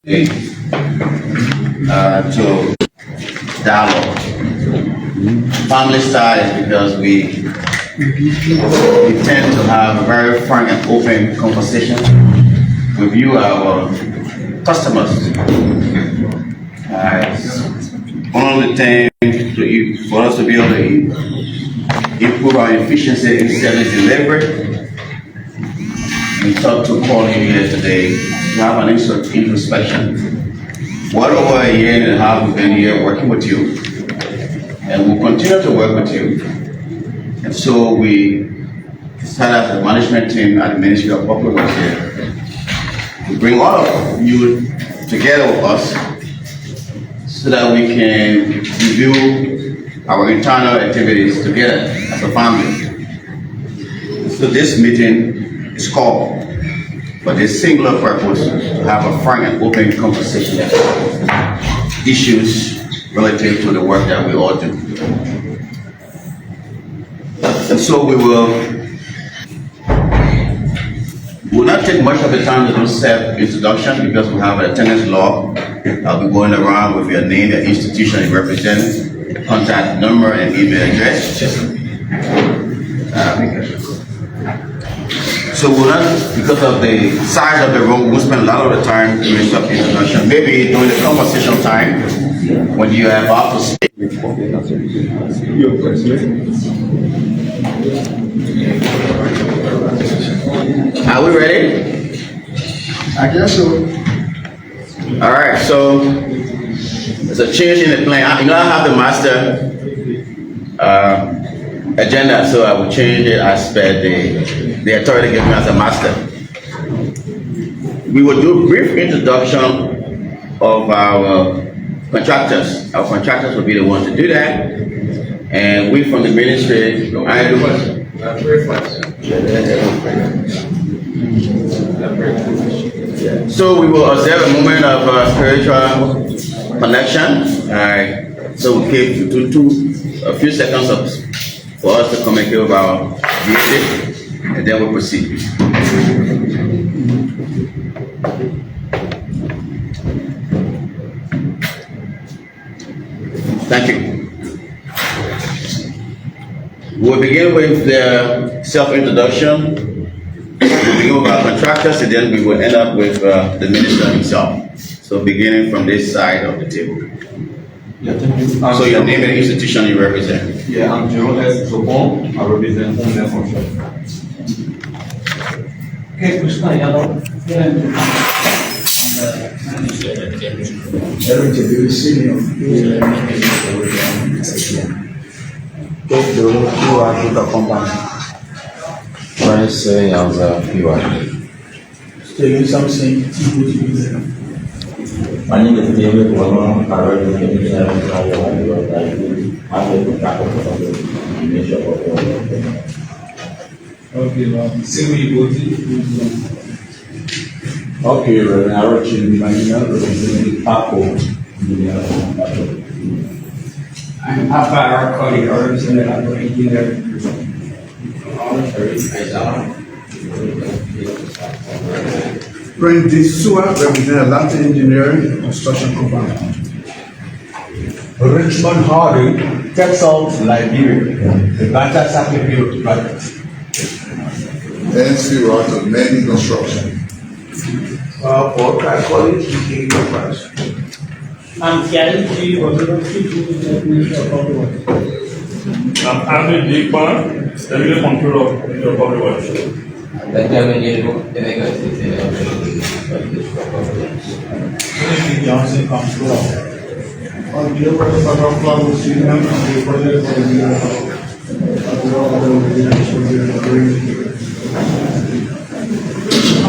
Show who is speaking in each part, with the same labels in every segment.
Speaker 1: to dialogue. Family style is because we tend to have a very frank and open conversation with you, our customers. One of the things for us to be able to improve our efficiency in service delivery, we talked to Paul here today to have an introspection. What over a year and a half we've been here working with you, and we'll continue to work with you. And so we decided as a management team at the Ministry of Public Welfare to bring all of you together with us so that we can review our internal activities together as a family. So this meeting is called for this singular purpose, to have a frank and open conversation about issues relative to the work that we all do. And so we will not take much of the time to do self-introduction because we have an attendance law. I'll be going around with your name, your institution you represent, contact number, and email address. So we'll not, because of the size of the room, we'll spend a lot of the time doing self-introduction. Maybe during the conversational time, when you have about to speak. Are we ready?
Speaker 2: I guess so.
Speaker 1: All right, so there's a change in the plan. You know, I have the master agenda, so I will change it as per the authority given me as a master. We will do a brief introduction of our contractors. Our contractors will be the ones to do that, and we from the ministry. So we will observe a moment of spiritual connection. All right. So we give a few seconds for us to communicate with our deity, and then we'll proceed. Thank you. We'll begin with the self-introduction. We'll begin with our contractors, and then we will end up with the minister himself. So beginning from this side of the table.
Speaker 3: Yeah, thank you.
Speaker 1: So your name and institution you represent.
Speaker 3: Yeah, I'm Jerome S. Sopon. I represent Homeland Function.
Speaker 4: Okay, Krishna Yadav.
Speaker 2: Very senior. Still something.
Speaker 5: My name is David Wallon. I represent the I'm the contractor for the Ministry of Procurement.
Speaker 3: Okay, well, Simi Boti.
Speaker 5: Okay, Reverend Arochin, my name is Paco.
Speaker 4: I'm Papa Cody Herbs and I'm going to there.
Speaker 2: Brent Sua represent Atlanta Engineering Construction Company.
Speaker 6: Richmond Hardy, Texas, Liberia, Atlanta Sacrifice Project.
Speaker 2: NC Rock of Many Construction.
Speaker 6: For College,
Speaker 4: I'm Gary G.
Speaker 7: I'm Ahmed Dikman, Deputy Controller of the Republic of Liberia.
Speaker 6: Johnson Control.
Speaker 2: On the upper of Flower Senior and the project for the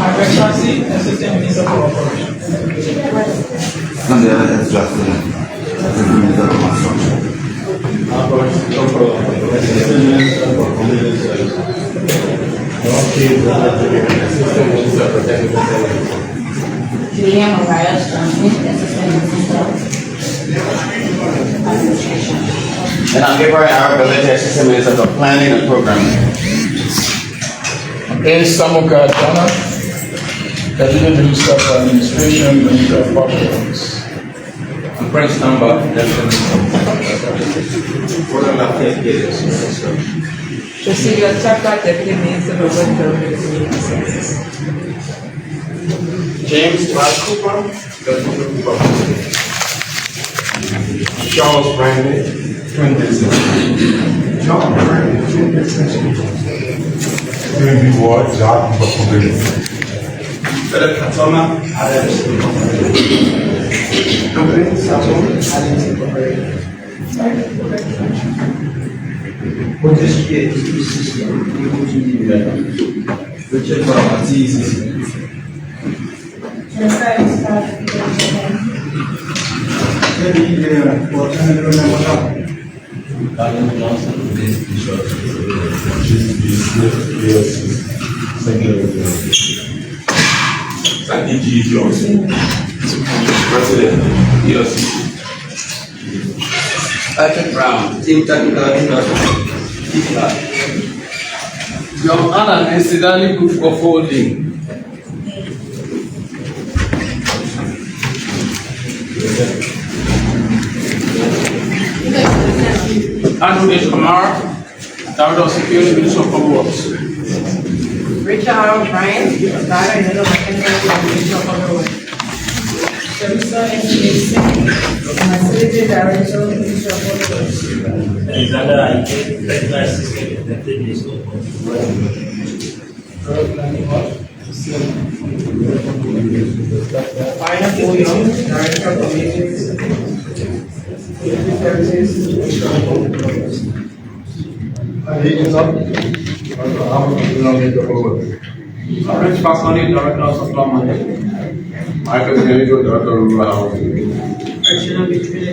Speaker 4: I'm Excellency, Assistant Minister for Operations.
Speaker 8: And the other is just the Minister of Construction.
Speaker 9: Julian Mariah Johnson, Assistant Minister.
Speaker 1: And I'll give her our ability assistant minister of planning and programming.
Speaker 6: A. Samuka Donna,
Speaker 2: Deputy Minister for Administration, Minister of Public Works.
Speaker 3: I'm Prince Number, Deputy Minister.
Speaker 10: Cecilia Chapa, Deputy Minister for Work Development and Services.
Speaker 2: James Cooper. Charles Brandon. Twin Business. John Brandon, Twin Business.
Speaker 6: Ward, job for community.
Speaker 2: Philip Katona. Company, Saturn,
Speaker 5: Richard Baramati,
Speaker 3: Sandy G. Johnson, President, ELC.
Speaker 4: Patrick Brown, Team Technical International. John Allen, incidentally Group of Holding. Andrew H. Kamara, Director of Security, Minister of Public Works.
Speaker 10: Richard R. Bryan, Director and Head of Mechanical and Minister of Public Works. Teresa N. Mason, Facility Director, Minister of Public Works.
Speaker 11: Alexander Ike, Technical Assistant, Deputy Minister of Public Works.
Speaker 10: Final O. Young, Director of Communities.
Speaker 4: Rich Fasoni, Director of Supply Management.
Speaker 3: Michael Kennedy, Director of Rural Housing.
Speaker 10: Action Between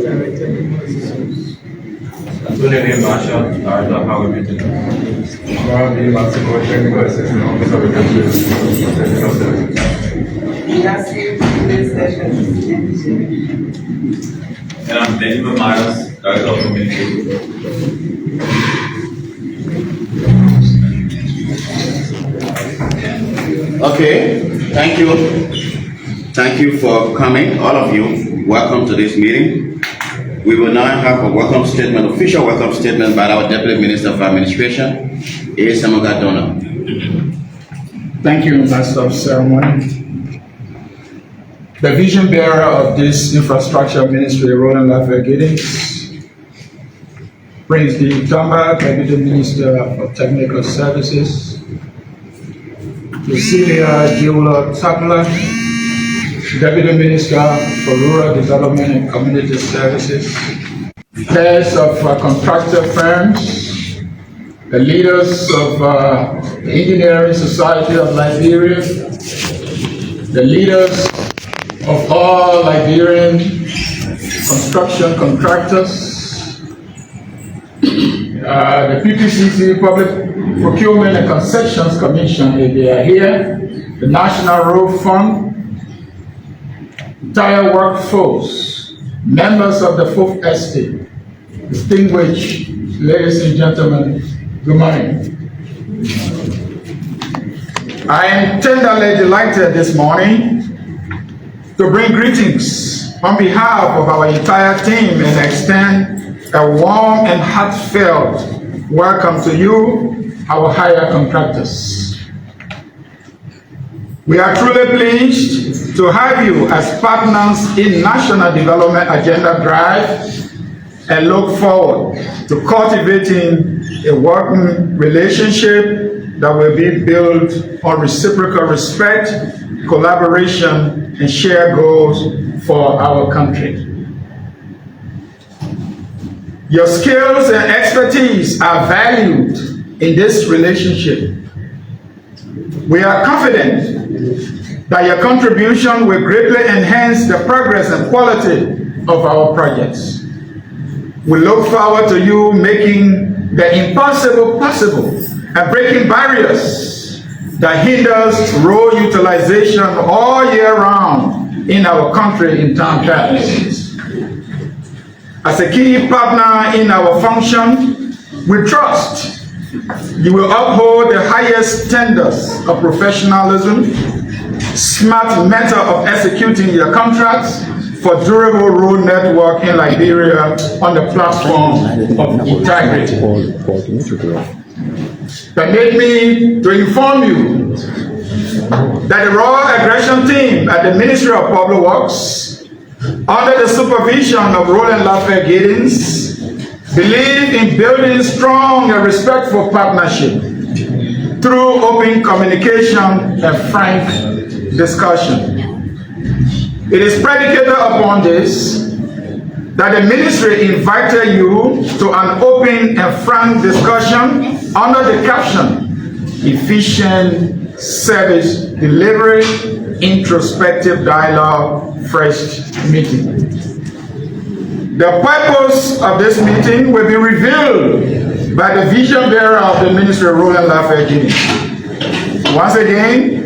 Speaker 10: Director of Human Resources.
Speaker 3: Antonio A. Marshall, Director of Highway Maintenance.
Speaker 6: Technical Assistant Officer of Technical Services.
Speaker 3: And I'm Benjamin Myers, Director of Communication.
Speaker 1: Okay, thank you. Thank you for coming, all of you. Welcome to this meeting. We will now have a welcome statement, official welcome statement by our Deputy Minister of Administration, A. Samuel Dona.
Speaker 2: Thank you, Master of Ceremony. The vision bearer of this infrastructure ministry, Roland Lafayette Giddings, Prince D. Tamba, Deputy Minister for Technical Services, Cecilia Giula Tapla, Deputy Minister for Rural Development and Community Services, heads of contractor firms, the leaders of the Engineering Society of Liberia, the leaders of all Liberian construction contractors, the PPCC, Public Procurement and Concessions Commission, if they are here, the National Road Fund, entire workforce, members of the Fourth Estate, distinguished ladies and gentlemen, good morning. I am tenderly delighted this morning to bring greetings on behalf of our entire team and extend a warm and heartfelt welcome to you, our hire contractors. We are truly pleased to have you as partners in National Development Agenda Drive and look forward to cultivating a working relationship that will be built on reciprocal respect, collaboration, and shared goals for our country. Your skills and expertise are valued in this relationship. We are confident that your contribution will greatly enhance the progress and quality of our projects. We look forward to you making the impossible possible and breaking barriers that hinders road utilization all year round in our country in town traffic. As a key partner in our function, we trust you will uphold the highest standards of professionalism, smart method of executing your contracts for durable road network in Liberia on the platform of integrity. Permit me to inform you that the raw aggression team at the Ministry of Public Works, under the supervision of Roland Lafayette Giddens, believe in building strong and respectful partnership through open communication and frank discussion. It is predicated upon this that the ministry invited you to an open and frank discussion under the caption, Efficient Service Delivery, Introspective Dialogue, First Meeting. The purpose of this meeting will be revealed by the vision bearer of the ministry, Roland Lafayette Giddens. Once again,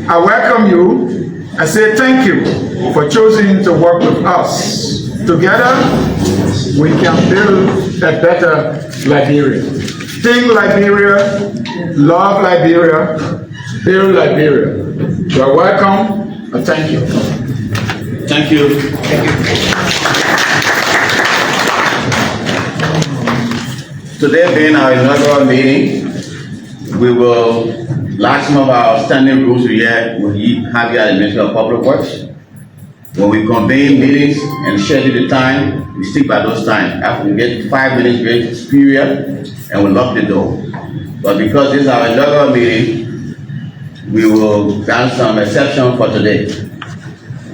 Speaker 2: I welcome you and say thank you for choosing to work with us. Together, we can build a better Liberia. Think Liberia, love Liberia, build Liberia. You are welcome, and thank you.
Speaker 1: Thank you. Thank you. Today being our inaugural meeting, we will, last some of our standing rules we have here at the Ministry of Public Works. When we convene meetings and schedule the time, we stick by those times. After we get 5 minutes grace period, and we lock the door. But because this is our inaugural meeting, we will grant some exception for today.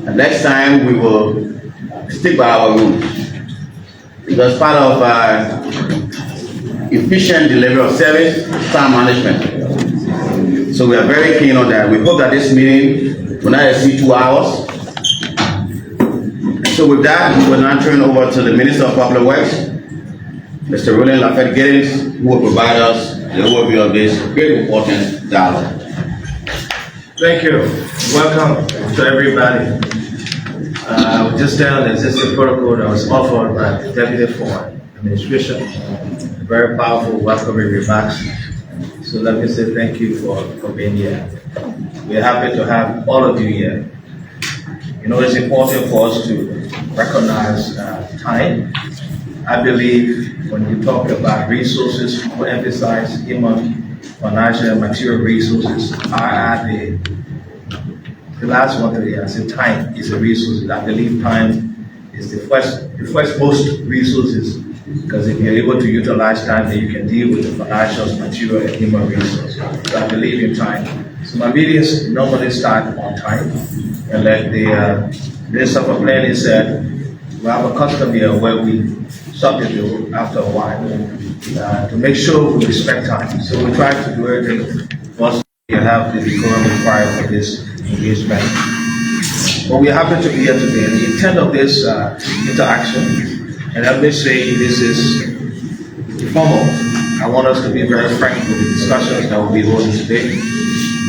Speaker 1: And next time we will stick by our rules. Because part of our efficient delivery of service is time management. So we are very keen on that. We hope that this meeting will not exceed 2 hours. So with that, we will now turn over to the Minister of Public Works, Mr. Roland Lafayette Giddens, who will provide us the overview of this very important dialogue.
Speaker 12: Thank you. Welcome to everybody. I will just stand on the existing protocol that was offered by the Deputy for Administration. Very powerful welcoming remarks. So let me say thank you for being here. We're happy to have all of you here. You know, it's important for us to recognize time. I believe when you talk about resources, we emphasize human, financial, and material resources. I add the last one today. I said time is a resource. I believe time is the first most resources, because if you're able to utilize time, then you can deal with the financial, material, and human resources. So I believe in time. So my meetings normally start on time, and like the Minister for Planning said, we have a custom here where we stop the bill after a while to make sure we respect time. So we try to do everything for us to have the decorum required for this engagement. But we happen to be here today. The intent of this interaction, and let me say this is formal. I want us to be very frank with the discussions that we'll be holding today.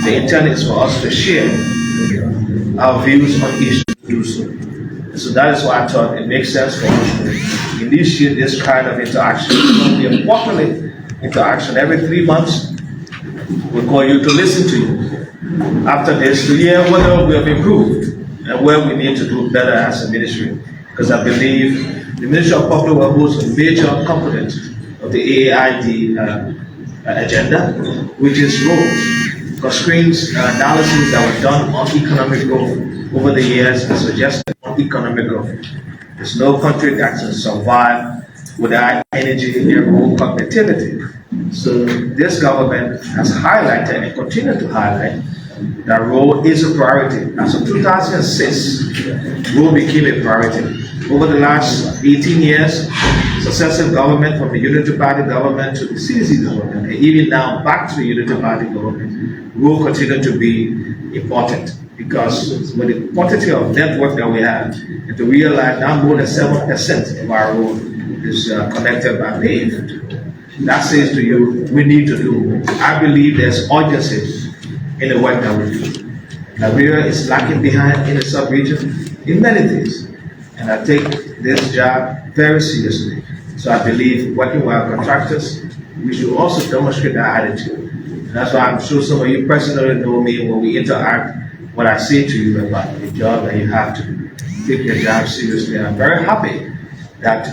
Speaker 12: The intent is for us to share our views on issues. So that is why I thought it makes sense for us to initiate this kind of interaction. It's going to be a quarterly interaction. Every 3 months, we call you to listen to you. After this, to hear whether we have improved and where we need to do better as a ministry. Because I believe the Ministry of Public Works holds a major component of the AAID agenda, which is roles. Because screens analysis that were done on economic growth over the years has suggested on economic growth. There's no country that can survive without energy and rural connectivity. So this government has highlighted and continue to highlight that rural is a priority. As of 2006, rural became a priority. Over the last 18 years, successive government, from the Unity Party government to the CDC government, and even now back to the Unity Party government, rural continue to be important. Because with the quantity of network that we have, and to realize now more than 7% of our road is connected by paved, that says to you, we need to do. I believe there's urgency in the work that we do. Liberia is lacking behind in the sub-region in many things. And I take this job very seriously. So I believe working with our contractors, we should also demonstrate that attitude. And that's why I'm sure some of you personally know me when we interact. what I say to you about the job that you have to take your job seriously. I'm very happy that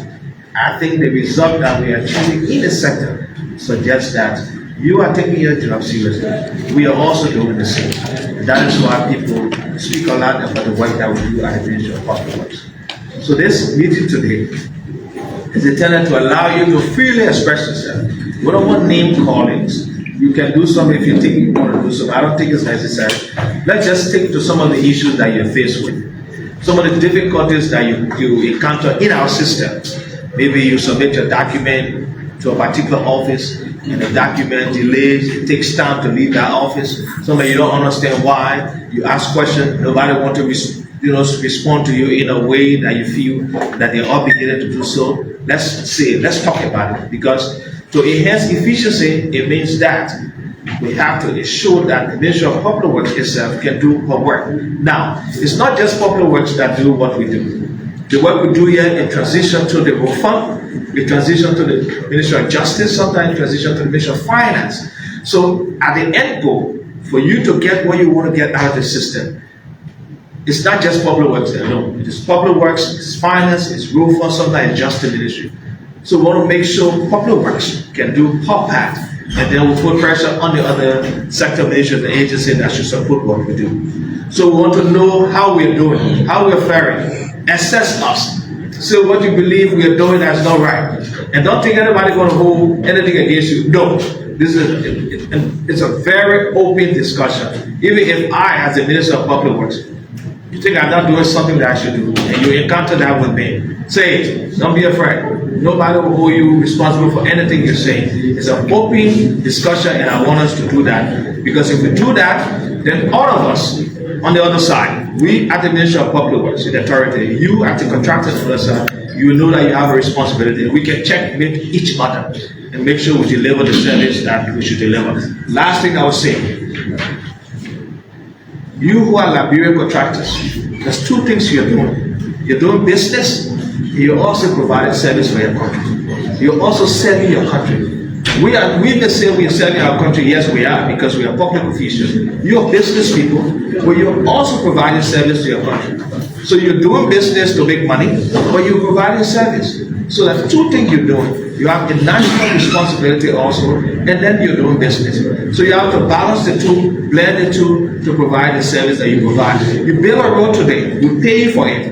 Speaker 12: I think the result that we are achieving in the sector suggests that you are taking your job seriously. We are also doing the same. And that is why people speak a lot about the work that we do at the Ministry of Public Works. So this meeting today is intended to allow you to freely express yourself. We don't want name callings. You can do something if you think you want to do something. I don't think it's necessary. Let's just stick to some of the issues that you're faced with. Some of the difficulties that you encounter in our system. Maybe you submit your document to a particular office and the document delays, it takes time to leave that office. Somebody you don't understand why. You ask questions, nobody wants to respond to you in a way that you feel that they're obligated to do so. Let's talk about it, because to enhance efficiency, it means that we have to ensure that the Ministry of Public Works itself can do her work. Now, it's not just Public Works that do what we do. The work we do here in transition to the Road Fund, we transition to the Ministry of Justice, sometimes transition to the Ministry of Finance. So at the end goal, for you to get what you want to get out of the system, it's not just Public Works alone. It is Public Works, it's Finance, it's Road Fund, sometimes it's Justice Ministry. So we want to make sure Public Works can do her part, and then we'll put pressure on the other sector ministries and agencies that should support what we do. So we want to know how we're doing, how we're faring. Assess us. So what you believe we are doing that's not right. And don't think anybody going to hold anything against you. No. It's a very open discussion. Even if I, as the Minister of Public Works, you think I'm not doing something that I should do, and you encounter that with me, say it. Don't be afraid. Nobody will hold you responsible for anything you say. It's an open discussion, and I want us to do that. Because if we do that, then all of us on the other side, we at the Ministry of Public Works, the authority, you at the Contractors on the other side, you know that you have a responsibility. We can checkmate each other and make sure we deliver the service that we should deliver. Last thing I will say, you who are Liberia contractors, there's two things you're doing. You're doing business, and you're also providing service for your country. You're also serving your country. We may say we are serving our country, yes we are, because we are public officials. You're business people, but you're also providing service to your country. So you're doing business to make money, but you're providing service. So that's two things you're doing. You have a national responsibility also, and then you're doing business. So you have to balance the two, blend the two to provide the service that you provide. You build a road today, you pay for it.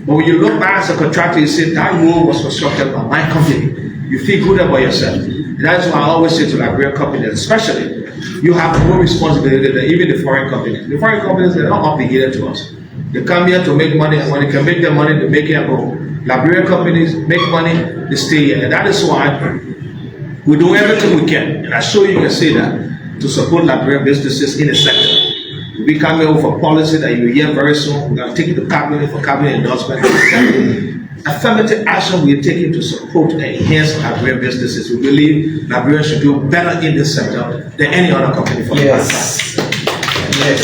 Speaker 12: But when you look back as a contractor, you say that road was constructed by my company. You feel good about yourself. And that's why I always say to Liberian companies, especially, you have more responsibility than even the foreign companies. The foreign companies, they're not obligated to us. They come here to make money, and when they can make their money, they make it and go. Liberian companies make money, they stay here. And that is why we do everything we can. And I show you can say that to support Liberian businesses in the sector. We come here with a policy that you will hear very soon. We're going to take it to cabinet for cabinet endorsement. Affirmative action we are taking to support and enhance Liberian businesses. We believe Liberia should do better in this sector than any other company for the past time. Yes.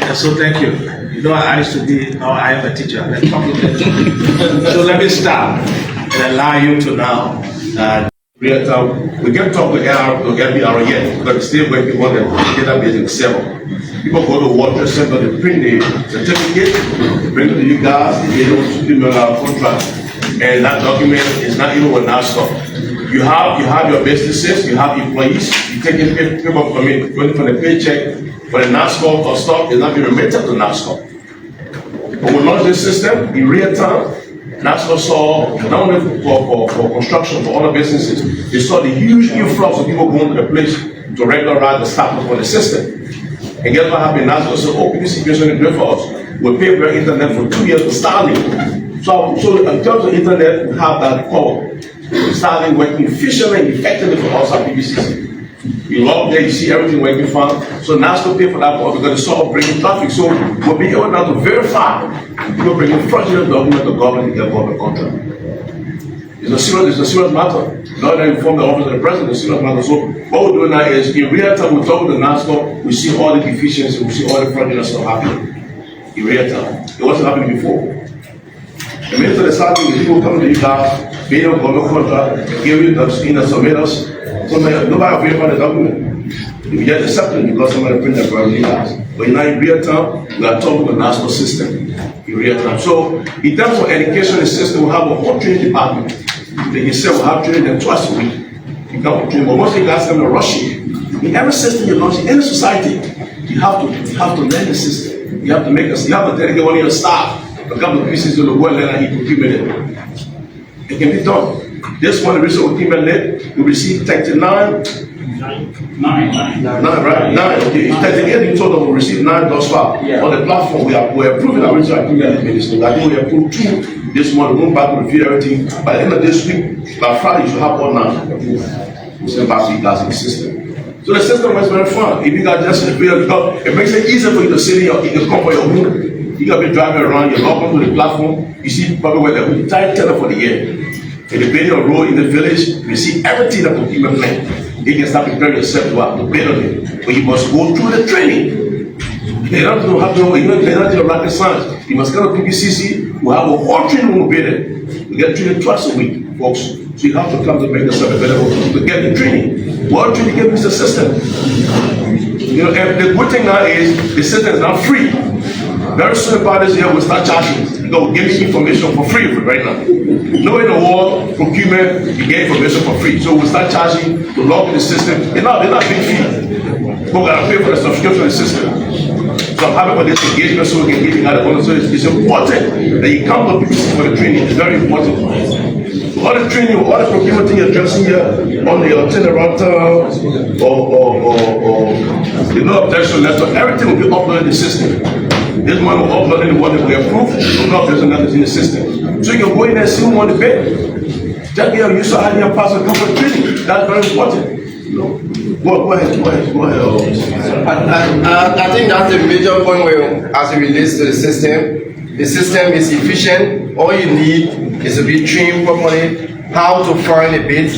Speaker 12: And so thank you. You know, I used to be, now I am a teacher. So let me start and allow you to now.
Speaker 6: We get talk to LBR yet, but still working on the database Excel. People go to water center, they print the certificate, they bring it to you guys, they don't email our contract, and that document is not even with NASCO. You have your businesses, you have employees, you take in people from it, going for the paycheck, for the NASCO or stock is not being remitted to NASCO. But we launched this system in real time. NASCO saw, not only for construction, for other businesses, they saw the huge influx of people going to the place to regularize the status for the system. And guess what happened? NASCO said, oh, this situation is great for us. We'll pay for internet for 2 years for Starlink. So in terms of internet, we have that called Starlink working efficiently and effectively for us at PBCC. You log there, you see everything working fine. So NASCO pay for that because they saw bringing traffic. So we'll be able now to verify people bringing fraudulent documents to government to get government contract. It's a serious matter. Not that inform the office of the president, it's a serious matter. So what we're doing now is in real time we talk with the NASCO, we see all the deficiencies, we see all the fraudulent stuff happening. In real time. It wasn't happening before. The minute of the starting, the people coming to you guys, pay your government contract, give you the submitters. So nobody will verify the document. You get accepted because somebody print that for you guys. But now in real time, we are talking the national system in real time. So in terms of education system, we have a whole training department. They say we have training them twice a week. You come to training, but once you guys come to Russia, in every system you launch, in any society, you have to learn the system. You have to dedicate one of your staff, a couple of pieces to the world and he procurement it. It can be done. This one, the recent procurement led, we received 39. Nine, right? Okay. 38 in total, we received 9 thus far. Yeah. On the platform, we're approving our original agreement minister. I think we approved 2 this month. We're going back to review everything. By the end of this week, by Friday, you should have all 9 approved. We send back to you guys in the system. So the system was very fun. If you got just it makes it easier for you to sit in your comfort your room. You got to be driving around, you log onto the platform, you see probably where the entire teller for the year. In the building or road in the village, you see everything that procurement plan. You can start preparing yourself to bid on it. But you must go through the training. You don't have to do rocket science. You must go to PPCC, we have a whole training room bid. We get trained twice a week, folks. So you have to come to make yourself available to get the training. What training gives the system? And the good thing now is the system is now free. Very soon about this year we'll start charging. Because we're giving information for free right now. Nowhere in the world, procurement, you get information for free. So we'll start charging to log in the system. They're not big fee. We're gonna pay for the subscription to the system. So I'm happy for this engagement so we can give you guys the bonus. So it's important that you come to people for the training. It's very important. All the training, all the procurement thing you're addressing here on your turnaround time or the no objection letter, everything will be uploaded in the system. This one will upload the one that we approve, no objection letters in the system. So you can go in there and see who won the bid. Just be able to use how you pass a couple training. That's very important. Go ahead.
Speaker 13: I think that's the major point where, as it relates to the system is efficient. All you need is to be trained properly, how to find a bid,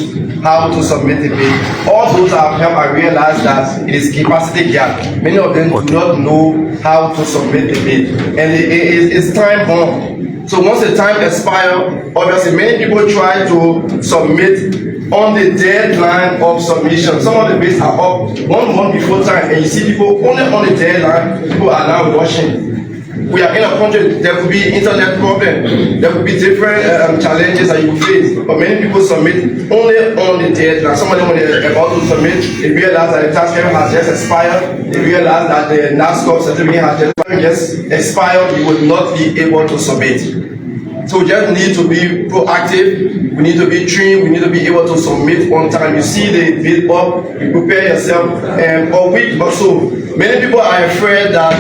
Speaker 13: how to submit a bid. All those have helped I realize that it is capacity gap. Many of them do not know how to submit a bid, and it's time bomb. So once the time expires, obviously many people try to submit on the deadline of submission. Some of the bids are up 1 month before time, and you see people only on the deadline. People are now rushing. We are in a country, there could be internet problem, there could be different challenges that you face, but many people submit only on the deadline. Some of them, when they're about to submit, they realize that the tax payment has just expired, they realize that the NASCOP certificate has just expired, you will not be able to submit. So we just need to be proactive, we need to be trained, we need to be able to submit on time. You see the bid up, you prepare yourself, and a week or so. Many people are afraid that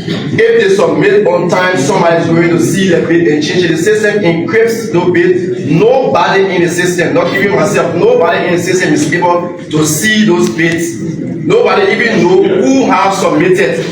Speaker 13: if they submit on time, somebody is going to see the bid and change it. The system encrypts the bid. Nobody in the system, not even myself, nobody in the system is able to see those bids. Nobody even know who has submitted.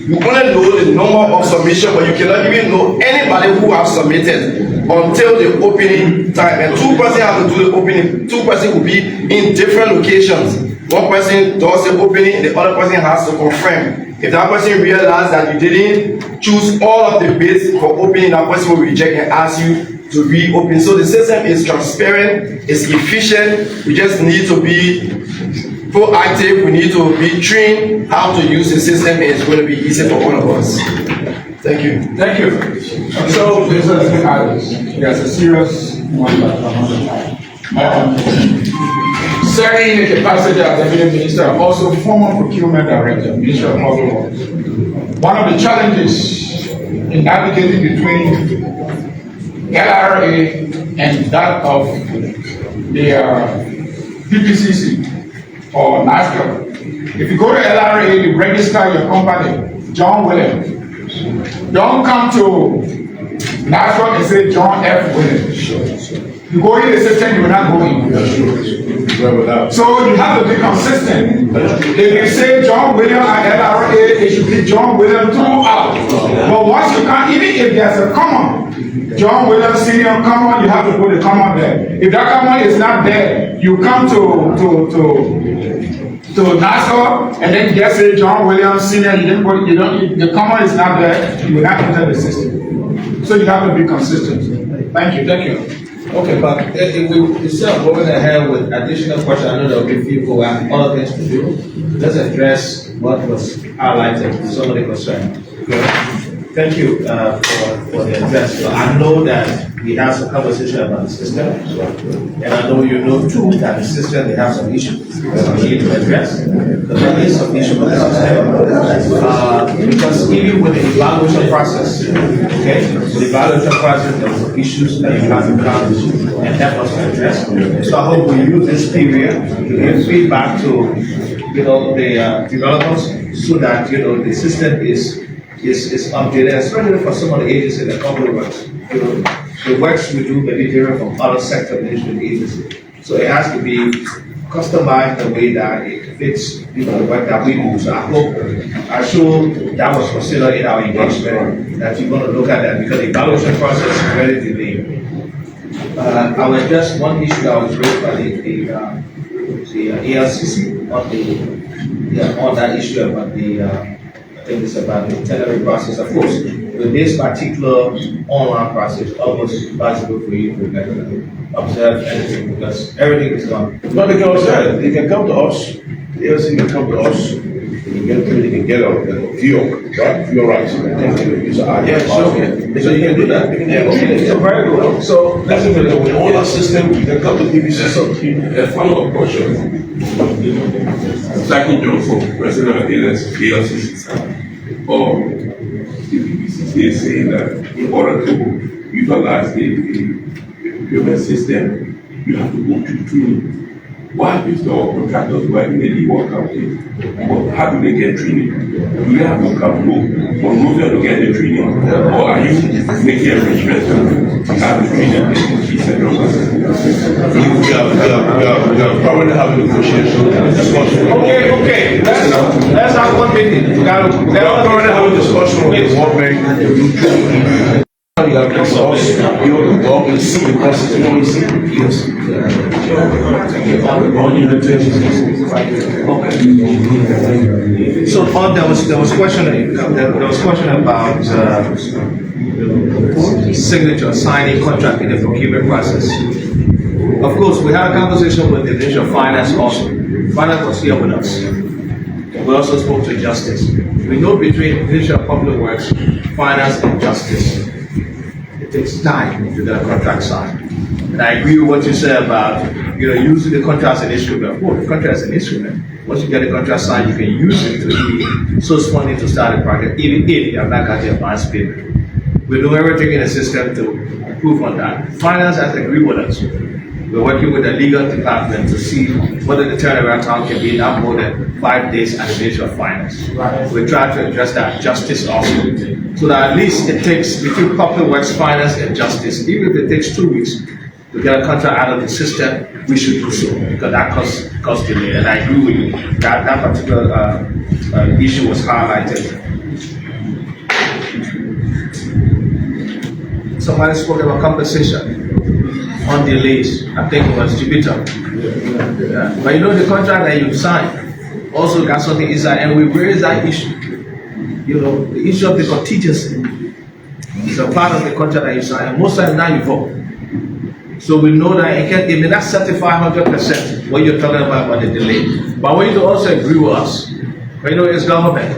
Speaker 13: You only know the number of submission, but you cannot even know anybody who has submitted until the opening time. And 2 persons have to do the opening. 2 persons will be in different locations. 1 person does the opening, the other person has to confirm. If that person realizes that you didn't choose all of the bids for opening, that person will reject and ask you to reopen. So the system is transparent, it's efficient. We just need to be proactive, we need to be trained how to use the system, and it's going to be easy for all of us. Thank you.
Speaker 2: Thank you. So there's a serious one that I want to serving in the capacity of Deputy Minister, also former Procurement Director, Minister of Public Works. One of the challenges in navigating between LRA and that of the PPCC or NASCOP. If you go to LRA, you register your company, John Williams. Don't come to NASCOP and say John F. Williams. You go in the system, you will not go in. So you have to be consistent. If you say John Williams and LRA, it should be John Williams throughout. But once you can't, even if there's a comma, John Williams Senior comma, you have to put a comma there. If that comma is not there, you come to NASCOP and then you just say John Williams Senior. The comma is not there. You will not enter the system. So you have to be consistent. Thank you.
Speaker 12: Okay, but instead of going ahead with additional questions, I know there will be people who have other things to do. Let's address what was highlighted, some of the concerns. Okay? Thank you for the address. So I know that we have some conversation about the system, and I know you know too that the system they have some issues that we need to address. But there is some issue with the system because even with the evaluation process, okay, with the evaluation process there were issues that you have to come and help us to address. So I hope we use this period to give feedback to the developers so that the system is updated, especially for some of the agencies that public works. The works we do may be different from other sector management agencies. So it has to be customized in a way that it fits the work that we do. So I'm sure that was considered in our engagement that you're going to look at that because the evaluation process is very delayed. I will address one issue that was raised by the ALCC on that issue about I think it's about the tendering process. Of course, with this particular online process, almost possible for you to observe anything because everything is done.
Speaker 6: But they can come to us, the LC can come to us, they can get a view, right? View rights. Yeah, sure. So you can do that.
Speaker 12: So very good. So
Speaker 6: that's with all our system, you can come to PBC. So
Speaker 14: a follow-up question. Second Johnson, President of ALCC, or the BBC is saying that in order to utilize the procurement system, you have to go through training. Why is the contractors who are in the legal company? Well, how do they get training? Do they have to come from nowhere to get the training? Or are you making arrangements to have the training in the central process?
Speaker 6: We are probably having negotiations.
Speaker 12: Okay. Let's have one meeting.
Speaker 6: We are probably having a discussion with one bank. You have to source, you have to go and see the process, you see. Yes.
Speaker 12: So there was question about signature signing contract in the procurement process. Of course, we had a conversation with the Ministry of Finance also. Finance was here with us. We also spoke to Justice. We know between Ministry of Public Works, Finance, and Justice, it takes time to get a contract signed. And I agree with what you said about using the contract as an instrument. Well, the contract as an instrument. Once you get a contract signed, you can use it to source funding to start a project, even if you have not got the advance payment. We're doing everything in the system to improve on that. Finance has agreed with us. We're working with the legal department to see whether the turnaround time can be not more than 5 days at the Ministry of Finance. Right. We try to address that justice also. So that at least it takes between Public Works, Finance, and Justice, even if it takes 2 weeks to get a contract out of the system, we should do so because that causes delay. And I agree with you that particular issue was highlighted. Somebody spoke about compensation on delays. I think it was Jupiter. Yeah. But the contract that you signed also got something inside, and we raised that issue. The issue of the contingency is a part of the contract that you sign, and most times now you vote. So we know that it may not certify 100% what you're talking about the delay. But we need to also agree with us. But it's government.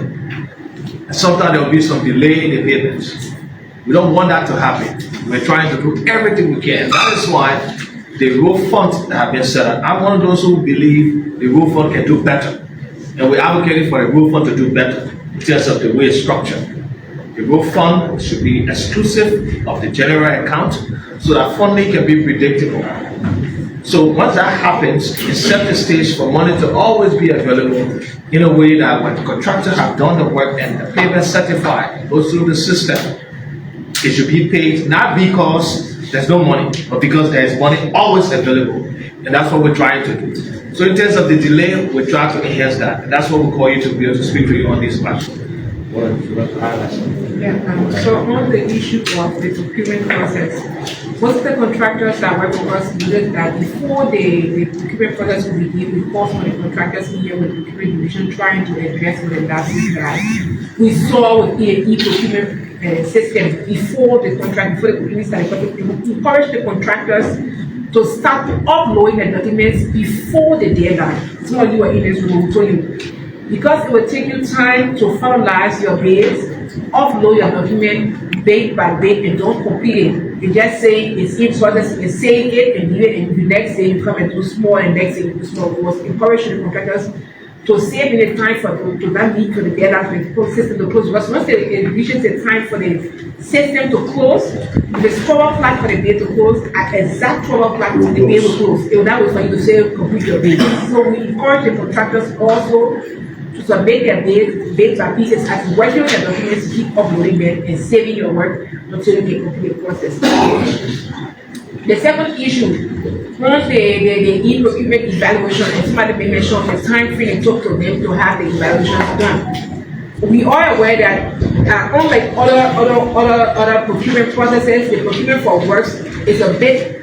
Speaker 12: And sometimes there will be some delay in the payments. We don't want that to happen. We're trying to do everything we can. That is why the road funds that have been set up. I'm one of those who believe the road fund can do better. And we're advocating for the road fund to do better in terms of the way it's structured. The road fund should be exclusive of the general account so that funding can be predictable. So once that happens, it sets the stage for money to always be available in a way that when the contractors have done the work and the payment certified goes through the system, it should be paid not because there's no money, but because there is money always available. And that's what we're trying to do. So in terms of the delay, we try to enhance that. And that's what we call you to be able to speak to you on this matter.
Speaker 10: So on the issue of the procurement process, most of the contractors that work with us noted that before the procurement process will begin, we call some of the contractors here with the procurement division trying to address the industry that we saw with e-procurement system before the contract, before the company started. We encourage the contractors to start uploading the documents before the deadline. Some of you are in this room, will tell you. Because it will take you time to finalize your bids, upload your document bid by bid, and don't complete it. You just say it's in process, you say it and do it, and the next day you come and do small, and next day you do small. We must encourage the contractors to save in the time to not meet for the deadline for the system to close. Because once it reaches the time for the system to close, if it's 12 o'clock for the bid to close, at exact 12 o'clock the bid will close. It will not wait for you to say complete your bid. So we encourage the contractors also to submit their bid by pieces as working on the documents, keep uploading them and saving your work until you can complete the process. The second issue, once the e-procurement evaluation, and somebody may mention the time frame it took to them to have the evaluation done. We are aware that unlike other procurement processes, the procurement for works is a bit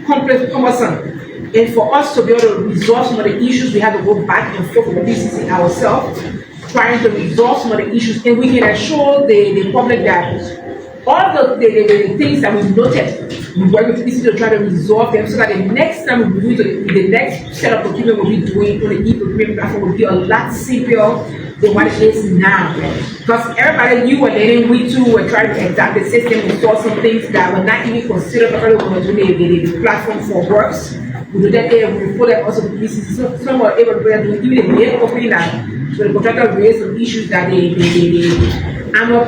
Speaker 10: complex, cumbersome. And for us to be able to resolve some of the issues, we have to go back and forth with the BCC ourselves, trying to resolve some of the issues, and we can assure the public that all the things that we noted, we work with BCC to try to resolve them so that the next time we do the next set of procurement we'll be doing on the e-procurement platform will be a lot simpler than what it is now. Because everybody, you and then we too were trying to adapt the system and saw some things that were not even considered earlier when we were doing the platform for works. We do that there, we report that also to BCC. So some were able to do even the main company that so the contractor raised some issues that the annual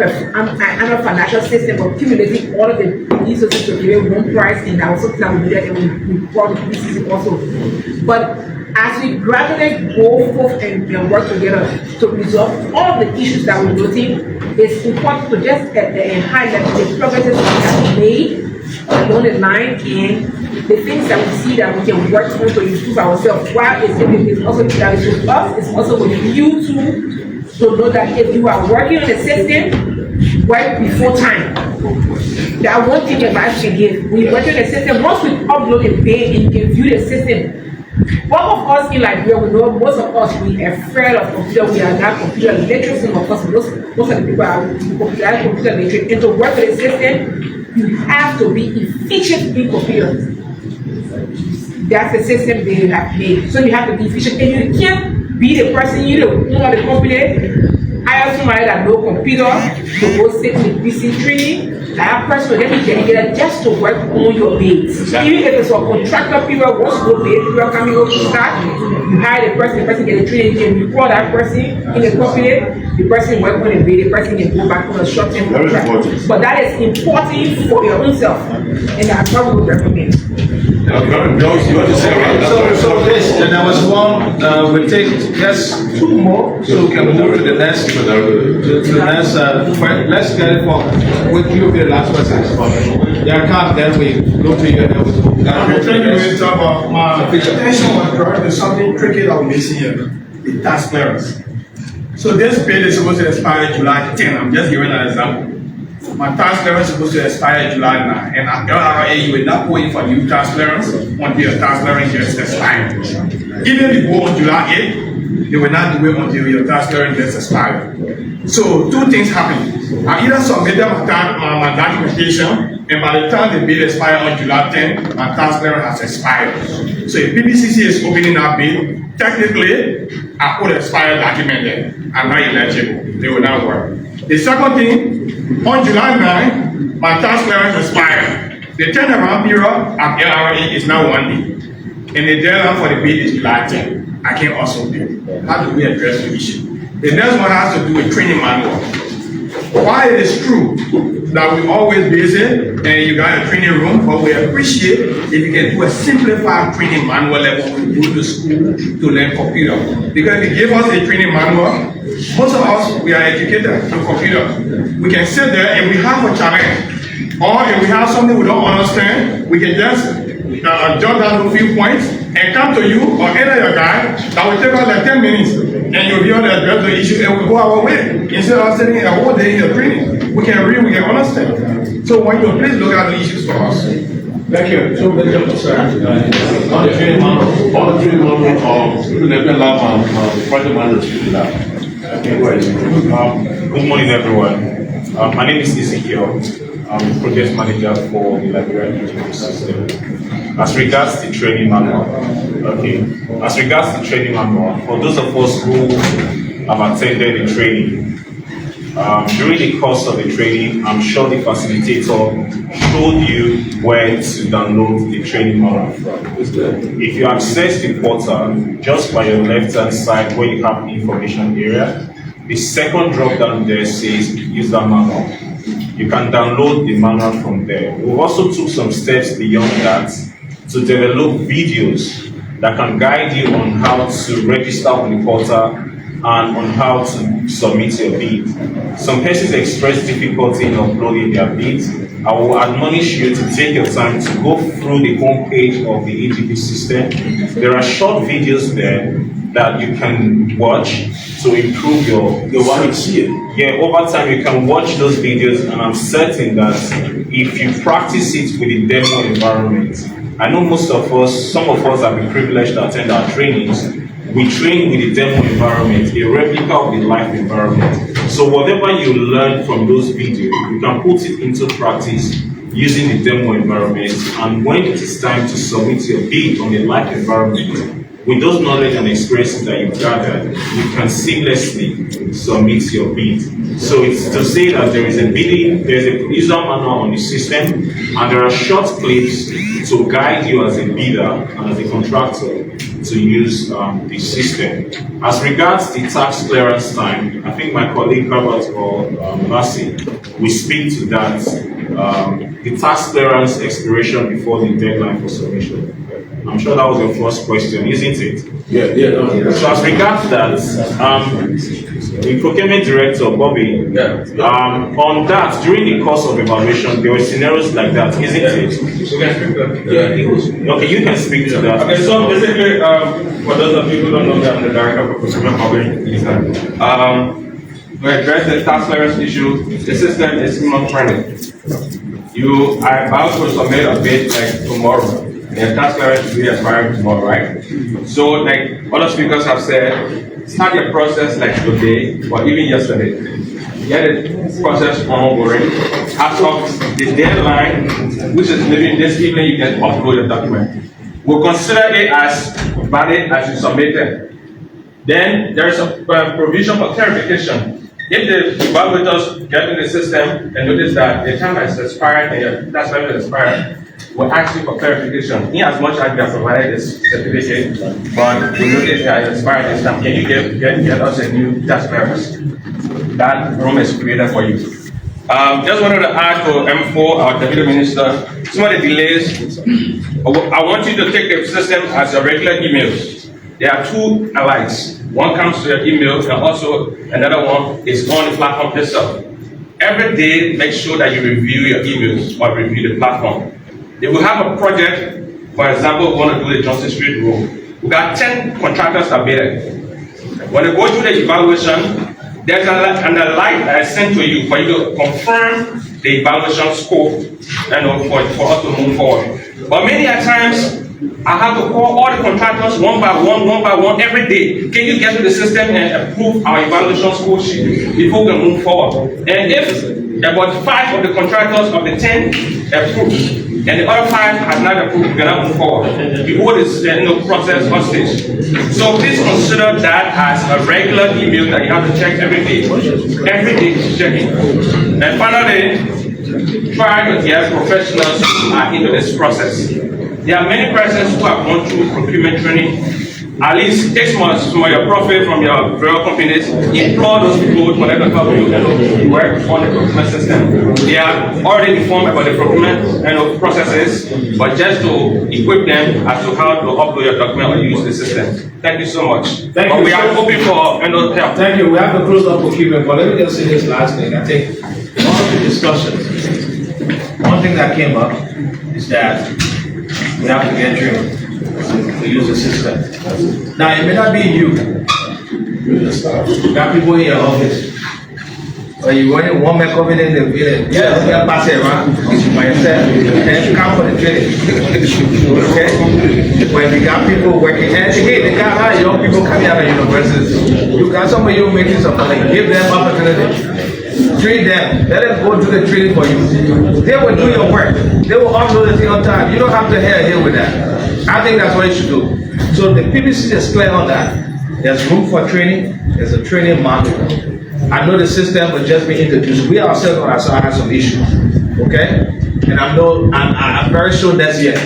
Speaker 10: financial system of accumulating all of the resources to create one price, and that was something that we do that and we report to BCC also. But as we gradually go forth and work together to resolve all of the issues that we're noting, it's important to just highlight the progress that we have made along the line and the things that we see that we can work on to improve ourselves. While it's also that it's with us, it's also with you too, to know that if you are working on the system, work before time. That one thing advice we give. When you work on the system, once we upload a page and you can view the system, one of us in Liberia, we know most of us, we are afraid of computer, we are not computer literate, some of us, most of the people are computer literate, and to work with the system, you have to be efficient in computer. That's the system they have made. So you have to be efficient, and you can't be the person, you know the company. I have somebody that knows computer to go sit in the BC training. That person will get dedicated just to work on your bids. Even if it's a contractor period, once you go bid, period coming up to start, you hire the person get a training, you call that person in the company, the person work on the bid, the person can go back on a short-term contract. But that is important for your own self, and I probably would recommend.
Speaker 12: So this, and there was one, we'll take just two more, so we can move to the next, let's get it for, with you be the last person. There comes, then we go to you, and we'll
Speaker 2: talk about my attention was drawn to something tricky that we're missing here, the tax clearance. So this bid is supposed to expire July 10. I'm just giving an example. My tax clearance is supposed to expire July 9, and at LRA, you will not wait for new tax clearance until your tax clearance gets expired. Even if you go on July 8, they will not do it until your tax clearance gets expired. So two things happen. I either submitted my documentation, and by the time the bid expires on July 10, my tax clearance has expired. So if PBCC is opening that bid, technically, I put expired document there. I'm not eligible. They will not work. The second thing, on July 9, my tax clearance expired. The turnaround period at LRA is now 1 day. And the deadline for the bid is July 10. I can also bid. How do we address the issue? The next one has to do with training manual. While it is true that we always busy and you got a training room, but we appreciate if you can do a simplified training manual level when you go to school to learn computer. Because if you give us a training manual, most of us, we are educated through computer. We can sit there and we have a challenge. Or if we have something we don't understand, we can just jot down a few points and come to you or any other guy that will take us like 10 minutes. And you'll be able to address the issue and we'll go our way. Instead of sitting a whole day in your training, we can read, we can understand. So when you please look at the issues for us. Thank you. So let's jump to sir.
Speaker 6: On the training manual, TrueLiberia lab and project manager.
Speaker 7: Good morning, everyone.
Speaker 15: My name is Ezekiel. I'm project manager for the Liberia Engineering System. As regards the training manual, for those of us who have attended the training, during the course of the training, I'm sure the facilitator showed you where to download the training manual from. If you access the portal, just by your left-hand side where you have the information area, the second drop-down there says user manual. You can download the manual from there. We also took some steps beyond that to develop videos that can guide you on how to register on the portal and on how to submit your bid. Some persons express difficulty in uploading their bids. I will admonish you to take your time to go through the homepage of the EGP system. There are short videos there that you can watch to improve your one here. Yeah, over time you can watch those videos, and I'm certain that if you practice it with the demo environment, I know most of us, some of us have been privileged to attend our trainings. We train with the demo environment, a replica of the live environment. So whatever you learn from those videos, you can put it into practice using the demo environment. And when it is time to submit your bid on the live environment, with those knowledge and experiences that you've gathered, you can seamlessly submit your bid. So it's to say that there is a bidding, there's a user manual on the system, and there are short clips to guide you as a bidder and as a contractor to use the system. As regards the tax clearance time, I think my colleague Herbert or Lassie will speak to that. The tax clearance expiration before the deadline for submission. I'm sure that was your first question, isn't it? Yeah. So as regards that, the procurement director, Bobby, on that, during the course of evaluation, there were scenarios like that, isn't it? Okay, you can speak to that.
Speaker 16: Okay, so basically, for those of you who don't know me, I'm the director for procurement modeling. We address the tax clearance issue. The system is not friendly. You are about to submit a bid like tomorrow. The tax clearance will be expiring tomorrow, right? So, like other speakers have said, start the process like today or even yesterday. Get the process ongoing. As of the deadline, which is maybe this evening, you can upload the document. We'll consider it as valid as you submit it. Then there is a provision for clarification. If the evaluators get in the system and notice that the time has expired and your tax clearance has expired, we'll ask you for clarification. In as much as we have provided this certificate, but we notice that it expired this time, can you get us a new tax clearance? That room is created for you. Just wanted to add to M4, our Deputy Minister, some of the delays. I want you to take the system as your regular emails. There are two alikes. One comes to your email, and also another one is on the platform itself. Every day, make sure that you review your emails or review the platform. If we have a project, for example, we want to do the Johnson Street Road, we got 10 contractors that bid. When they go through the evaluation, there's an alert that is sent to you for you to confirm the evaluation scope and for us to move forward. But many a times, I have to call all the contractors one by one every day. Can you get to the system and approve our evaluation score sheet before we move forward? And if about 5 of the contractors of the 10 approve, and the other 5 have not approved, we cannot move forward. The whole is process hostage. So please consider that as a regular email that you have to check every day. Every day to check it. And finally, try to get professionals who are into this process. There are many persons who have gone through procurement training. At least 6 months from your profit from your various companies, employ those people for them to help you work on the procurement system. They are already informed about the procurement processes, but just to equip them as to how to upload your document or use the system. Thank you so much.
Speaker 12: Thank you.
Speaker 16: We are hoping for help.
Speaker 12: Thank you. We have to close up procurement, but let me just say this last thing. I think all of the discussions, one thing that came up is that we have to get trained to use the system. Now, it may not be you. You got people in your office. Or you want one man coming in the village. Yeah, you pass it around by yourself. And you come for the training. Okay? When you got people working, and again, they got a lot of young people coming out of universities. You got some of you making some money. Give them opportunity. Train them. Let them go do the training for you. They will do your work. They will upload the thing on time. You don't have to here with that. I think that's what you should do. So the PPC is clear on that. There's room for training. There's a training manual. I know the system will just be introduced. We ourselves also have some issues. Okay? And I'm very sure next year,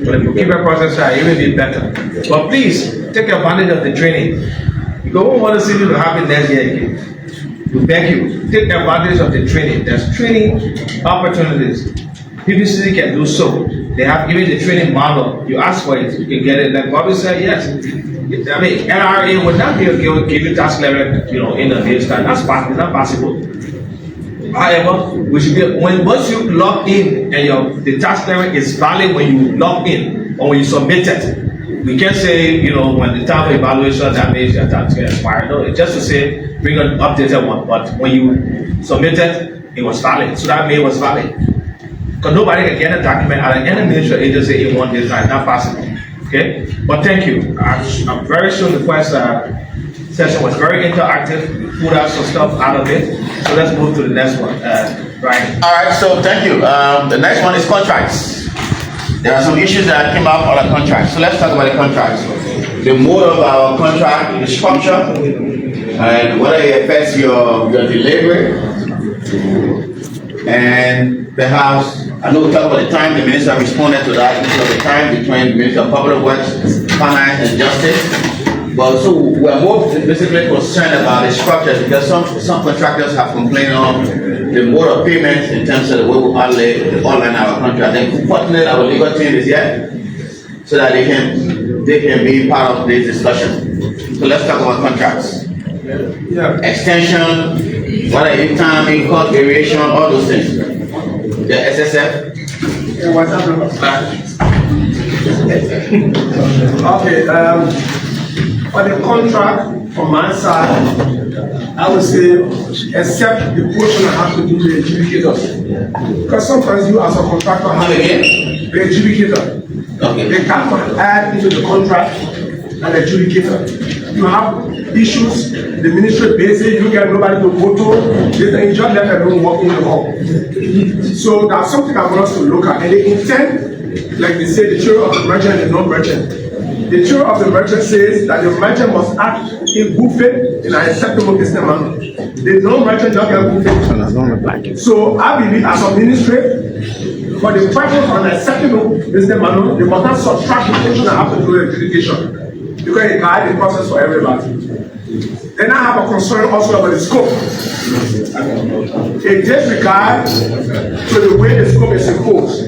Speaker 12: for the procurement process, it will be better. But please, take advantage of the training. Because we want to see you to happen next year again. We beg you, take advantage of the training. There's training opportunities. PPC can do so. They have given the training model. You ask for it, you can get it. Like Bobby said, yes. I mean, NRA would not be able to give you tax level, in a day's time. It's not possible. However, we should be once you log in and the tax level is valid when you log in or when you submit it. We can't say, when the time of evaluation that means your tax gets expired. No, it's just to say bring an updated one. But when you submit it was valid. So that means it was valid. Because nobody can get a document out of any ministry agency in 1 day's time. Not possible. Okay? But thank you. I'm very sure the first session was very interactive. We pulled out some stuff out of it. So let's move to the next one. Ryan.
Speaker 1: All right, so thank you. The next one is contracts. There are some issues that came up on the contracts. So let's talk about the contracts. The mode of our contract, the structure, and whether it affects your delivery. And perhaps, I know we talked about the time, the minister responded to that issue of the time between the Minister of Public Works, Finance, and Justice. But so we're more basically concerned about the structures because some contractors have complained on the mode of payment in terms of the way we online our contract. And fortunately, our legal team is here so that they can be part of this discussion. So let's talk about contracts. Yeah. Extension, whether it's time, income, variation, all those things. The SSF.
Speaker 17: Okay. For the contract, from my side, I would say, except the portion I have to do the adjudicators. Because sometimes you as a contractor have the adjudicator. Okay. They can't add into the contract an adjudicator. You have issues, the ministry basic, you get nobody to go to, you just let them walk in the hall. So that's something I want us to look at. And the intent, like they say, the children of the merchant and the non-merchant. The theory of the merchant says that the merchant must act in good faith in an acceptable business manner. The non-merchant just get good faith. So I believe as a ministry, for the purpose of an acceptable business manner, they must not subtract the portion I have to do the adjudication. Because it guides the process for everybody. Then I have a concern also about the scope. It disregards to the way the scope is imposed.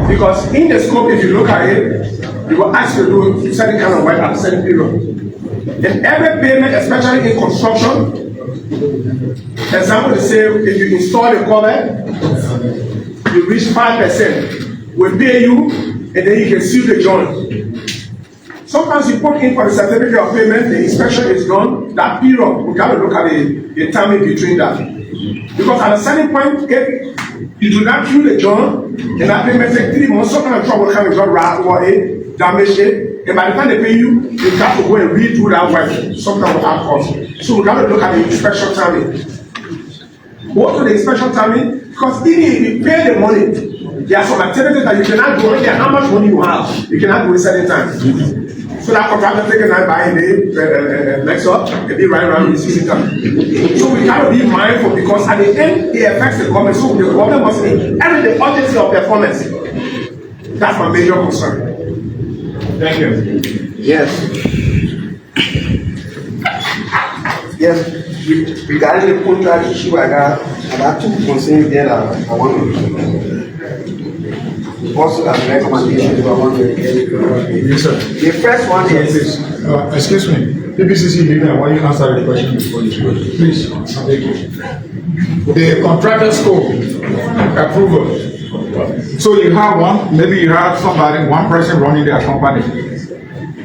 Speaker 17: Because in the scope, if you look at it, you will ask you to do certain kind of work at a certain period. And every payment, especially in construction, example, they say if you install a cover, you reach 5%, we pay you, and then you can seal the joint. Sometimes you put in for the certificate of payment, the inspection is done, that period, we got to look at the time in between that. Because at a certain point, if you do not kill the joint, and that payment takes 3 months, some kind of trouble can be done right or damage it, and by the time they pay you, you got to go and redo that work. Sometimes will have cost. So we got to look at the inspection timing. Go to the inspection timing, because even if you pay the money, there are some activities that you cannot do, no matter how much money you have, you cannot do it certain times. So that contractor take a night by the next up, and they run around the city time. So we got to be mindful because at the end, it affects the government. So the government must be every the urgency of performance. That's my major concern.
Speaker 12: Thank you.
Speaker 13: Yes. Yes. Regarding the contract issue, I got 2 concerns there that I want to also have recommendations I want to get.
Speaker 2: Yes, sir.
Speaker 13: The first one is
Speaker 2: excuse me, PPCC leader, why you answer the question before this question? Please, thank you. The contractor scope approval. So you have one, maybe you have somebody, one person running their company.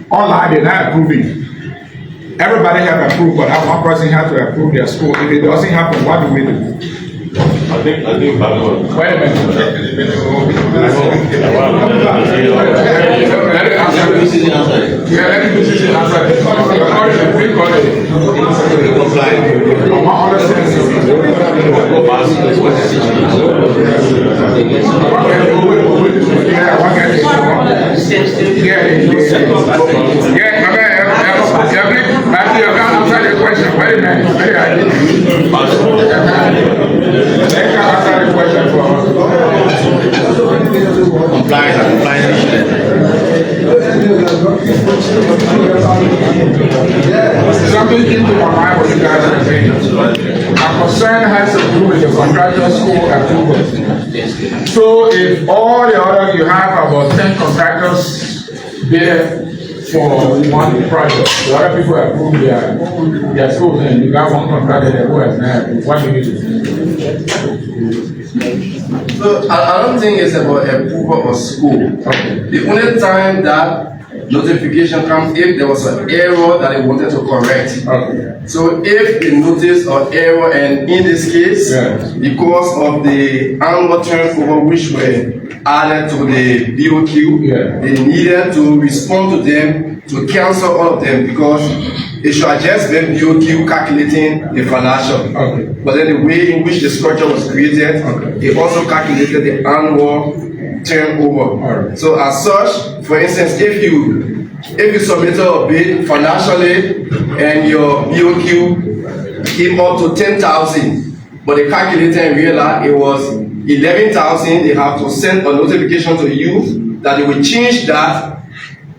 Speaker 2: Online, they're not approving. Everybody have approved, but that one person has to approve their scope. If it doesn't happen, what do we do?
Speaker 7: I think wait a minute.
Speaker 2: Let it answer. Something came to my mind when you guys are saying. My concern has to do with the contractual school approval. So if all the other, you have about 10 contractors there for one project, the other people approve their schools, and you got one contractor that who has not, what do you do?
Speaker 13: So I don't think it's about approval of school. The only time that notification comes if there was an error that they wanted to correct. So if they notice an error, and in this case, because of the annual turnover which were added to the BOQ, they needed to respond to them to cancel all of them because it should have just been BOQ calculating the financial. But then the way in which the structure was created, it also calculated the annual turnover. So as such, for instance, if you submitted a bid financially and your BOQ came up to 10,000, but the calculator and realized it was 11,000, they have to send a notification to you that they will change that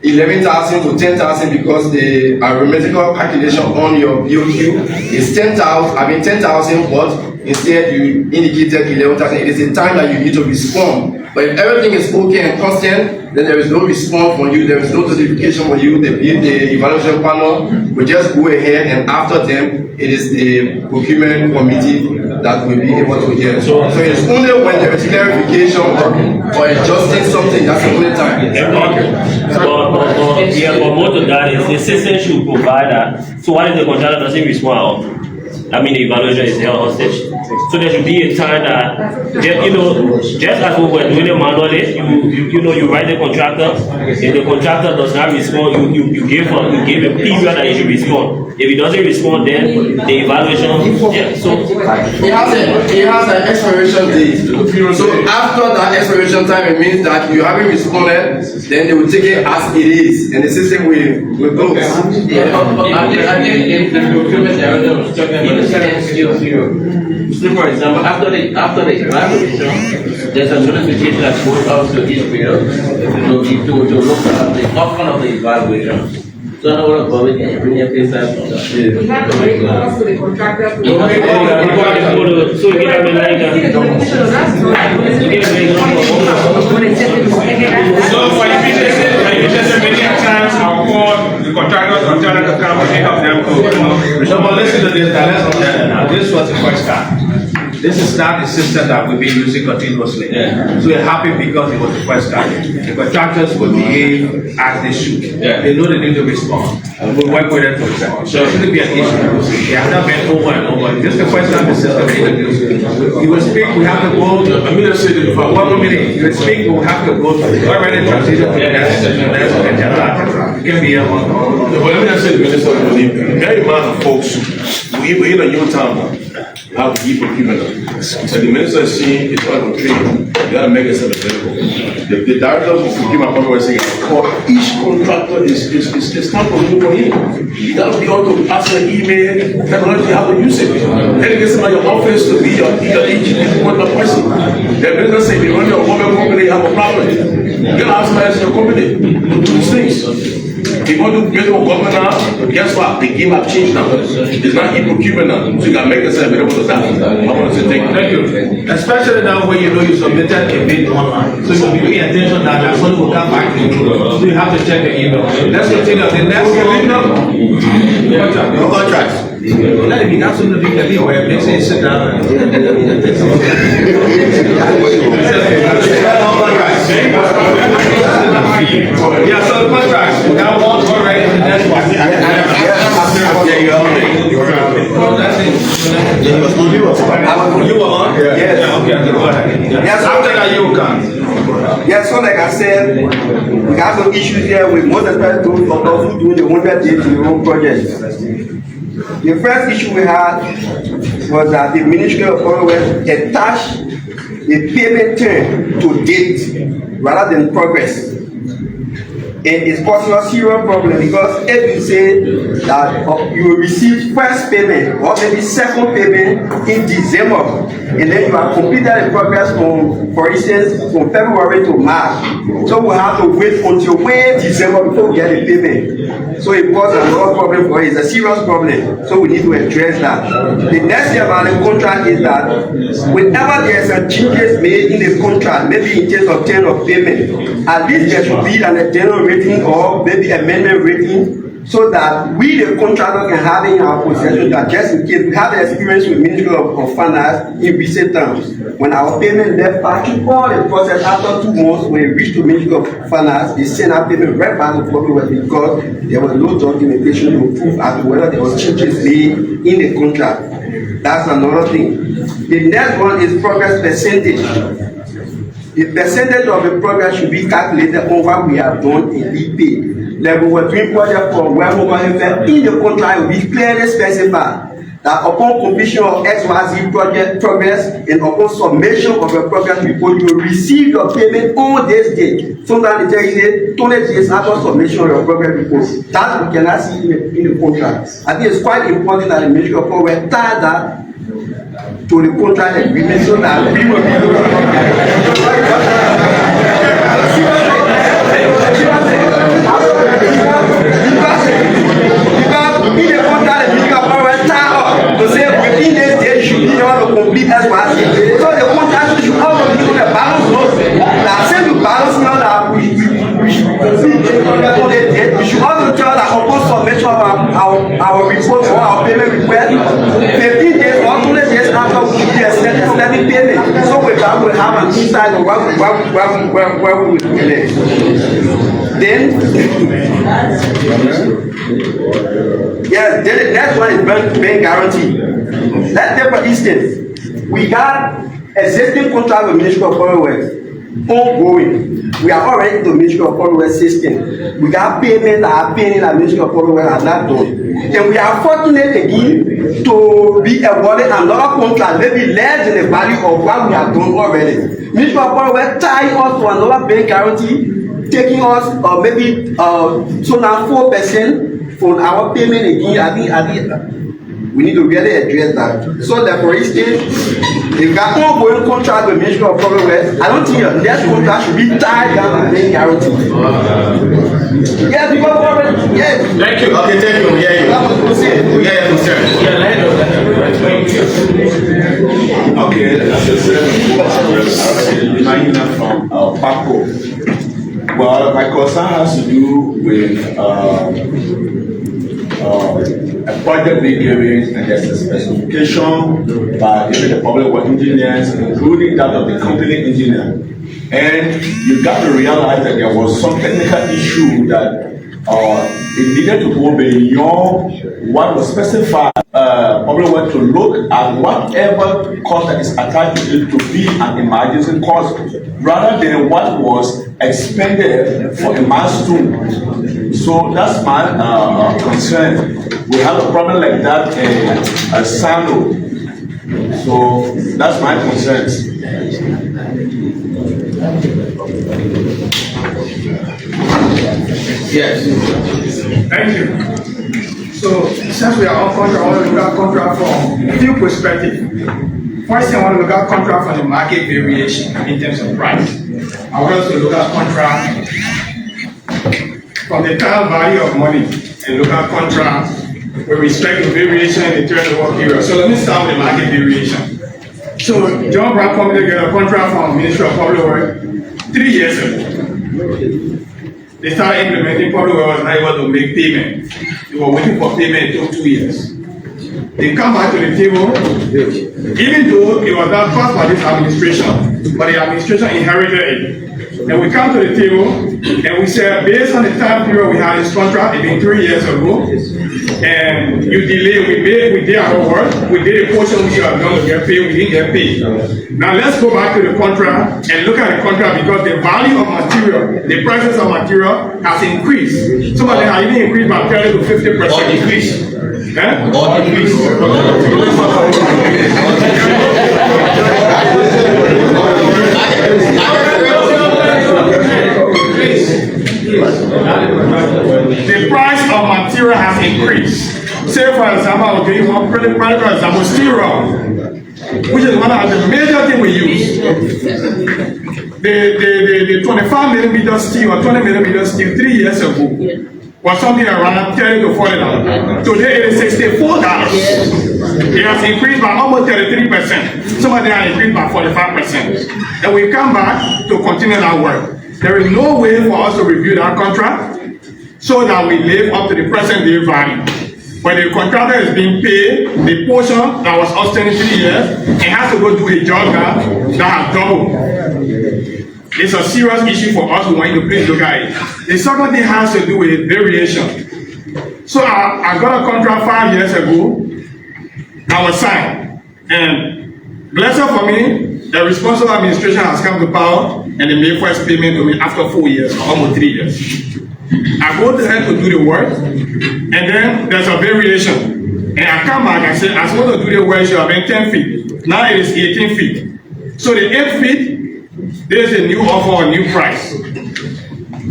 Speaker 13: 11,000 to 10,000 because the arithmetical calculation on your BOQ is 10,000, but instead you indicated 11,000. It is a time that you need to respond. But if everything is okay and constant, then there is no response from you, there is no notification for you. The evaluation panel will just go ahead, and after them, it is the procurement committee that will be able to hear. So it's only when there is clarification or adjusting something, that's the only time.
Speaker 11: But more to that is the system should provide that. So what if the contractor doesn't respond? I mean, the evaluation is held hostage. So there should be a time that, just as we were doing it manually, you write the contractor. If the contractor does not respond, you give a period that he should respond. If he doesn't respond, then the evaluation. So
Speaker 13: it has an expiration date. So after that expiration time, it means that you haven't responded. Then they will take it as it is, and the system will close.
Speaker 4: I think in procurement area was talking about the second skill zero. So for example, after the evaluation, there's a notification that goes out to each field to look at the outcome of the evaluation. So I know what about it, can you bring your face up?
Speaker 10: We have to make calls to the contractor.
Speaker 11: So you get a
Speaker 16: So for efficiency, many times I'll call the contractors and tell them to come and help them to, So but listen to this, this was the first time. This is not the system that we've been using continuously. So we're happy because it was the first time. The contractors will behave as they should. They know they need to respond. We'll work with them to respond. So it shouldn't be an issue. They have not been over and over. This is the first time the system is introduced. You will speak, we have to go. Let me just say this for 1 more minute. You will speak, we'll have to go. Already transition to the next agenda. It can be a one.
Speaker 6: Well, let me just say this, very amount of folks, we're in a new town now. How to keep procurement. So the minister is saying it's all about training. You gotta make yourself available. The director of procurement was saying, for each contractor is not for you for him. You gotta be able to ask an email, technology, how to use it. Then you get somebody in your office to be your engineer person. The minister say, you run your government company, you have a problem. You gotta ask somebody in your company to do these things. If you want to get to a government now, guess what? The game have changed now. It's not e-procurement now. So you can make yourself available to that. I want to say thank you.
Speaker 12: Especially now when you know you submitted a bid online. So you'll be paying attention that somebody will come back to you. So you have to check the email. Let's continue. The next one. No contracts. Let me have something to be aware. Make sure you sit down. Yeah, so the contracts. We got one already. The next one. You were on?
Speaker 8: Yes.
Speaker 12: Okay, go ahead.
Speaker 8: Yes,
Speaker 12: after that you come.
Speaker 8: Yes, so like I said, we have some issues here with most especially those who do the 100 days in your own project.
Speaker 13: The first issue we had was that the Ministry of Foreign Affairs attached the payment term to date rather than progress. And it's causing a serious problem because if you say that you will receive first payment or maybe second payment in December, and then you have completed the progress from, for instance, from February to March, so we have to wait until way December before we get the payment. So it causes another problem for us. It's a serious problem. So we need to address that. The next thing about the contract is that whenever there is a changes made in the contract, maybe in terms of term of payment, at least there should be an internal rating or maybe amendment rating so that we the contractor can have in our possession that just in case we have the experience with Ministry of Finance in recent times. When our payment left factory, all the process after 2 months when it reached to Ministry of Finance, they send our payment right back to Procurement because there was no documentation to prove as to whether there was changes made in the contract. That's another thing. The next one is progress percentage. The percentage of the progress should be calculated on what we have done and be paid. Like we were doing project for where in the contract will be clearly specified that upon completion of XYZ project progress and upon submission of a progress report, you will receive your payment on this day. Sometimes they tell you 20 days after submission of your progress report. That we cannot see in the contract. I think it's quite important that the Ministry of Finance tie that to the contract agreement so that we will be able to say within this day you should be able to complete as well. So the contract should also be on a balance note. That same to balance now that we should complete the contract on this date. We should also tell that upon submission of our report or our payment request, 15 days or 20 days after we should be extending payment. So with that we'll have an insight of where we will do next. Then yes, then the next one is bank guarantee. Let's take for instance, we got existing contract with Ministry of Foreign Affairs ongoing. We are already in the Ministry of Foreign Affairs system. We got payment that are paying in the Ministry of Foreign Affairs are not done. And we are fortunate again to be awarded another contract, maybe less than the value of what we have done already. Ministry of Foreign Affairs tie us to another bank guarantee, taking us maybe so now 4% from our payment again. I think we need to really address that. So that for instance, if you got ongoing contract with Ministry of Foreign Affairs, I don't think your next contract should be tied down to bank guarantee. Yes, because already, yes.
Speaker 2: Thank you. Okay, thank you.
Speaker 14: Okay, that's the same. Imagine from Paco. Well, my concern has to do with a project being given and there's a specification by the public work engineers, including that of the company engineer. And you got to realize that there was some technical issue that it needed to go beyond what was specified. Public work to look at whatever cost that is attached to it to be an emergency cost rather than what was expended for a milestone. So that's my concern. We have a problem like that in Sando. So that's my concerns.
Speaker 2: Yes.
Speaker 17: Thank you. So since we are on contract, I want to look at contract from a few perspectives. First, I want to look at contract from the market variation in terms of price. I want us to look at contract from the total value of money and look at contract with respect to variation in the turnover period. So let me start with the market variation. So John Brown Company got a contract from Ministry of Public Works 3 years ago. They started implementing Public Works was not able to make payment. They were waiting for payment. It took 2 years. They come back to the table, even though it was not passed by this administration, but the administration inherited it. And we come to the table and we say, based on the time period we had this contract, it's been 3 years ago, and you delay, we did our work, we did a portion we should have done to get paid, we didn't get paid. Now let's go back to the contract and look at the contract because the value of material, the prices of material has increased. Some of them have even increased by 30 to 50%.
Speaker 2: Or decreased. Or the price of material has increased. Say for example, I'll give you one practical example, steel rod, which is one of the major things we use. The 25 millimeter steel or 20 millimeter steel 3 years ago was something around $30 to $40. Today it is $64. It has increased by almost 33%. Some of them have increased by 45%. And we come back to continue that work. There is no way for us to review that contract so that we live up to the present day value. When the contractor is being paid the portion that was outstanding 3 years, it has to go do a job that has doubled. It's a serious issue for us. We want you to please look at it. The second thing has to do with variation. So I got a contract 5 years ago. I was signed, and blessed for me, the responsible administration has come to power, and they made first payment to me after 4 years, almost 3 years. I go to them to do the work, and then there's a variation. And I come back and say, I'm supposed to do the work, you have been 10 feet. Now it is 18 feet. So the 8 feet, there's a new offer, a new price.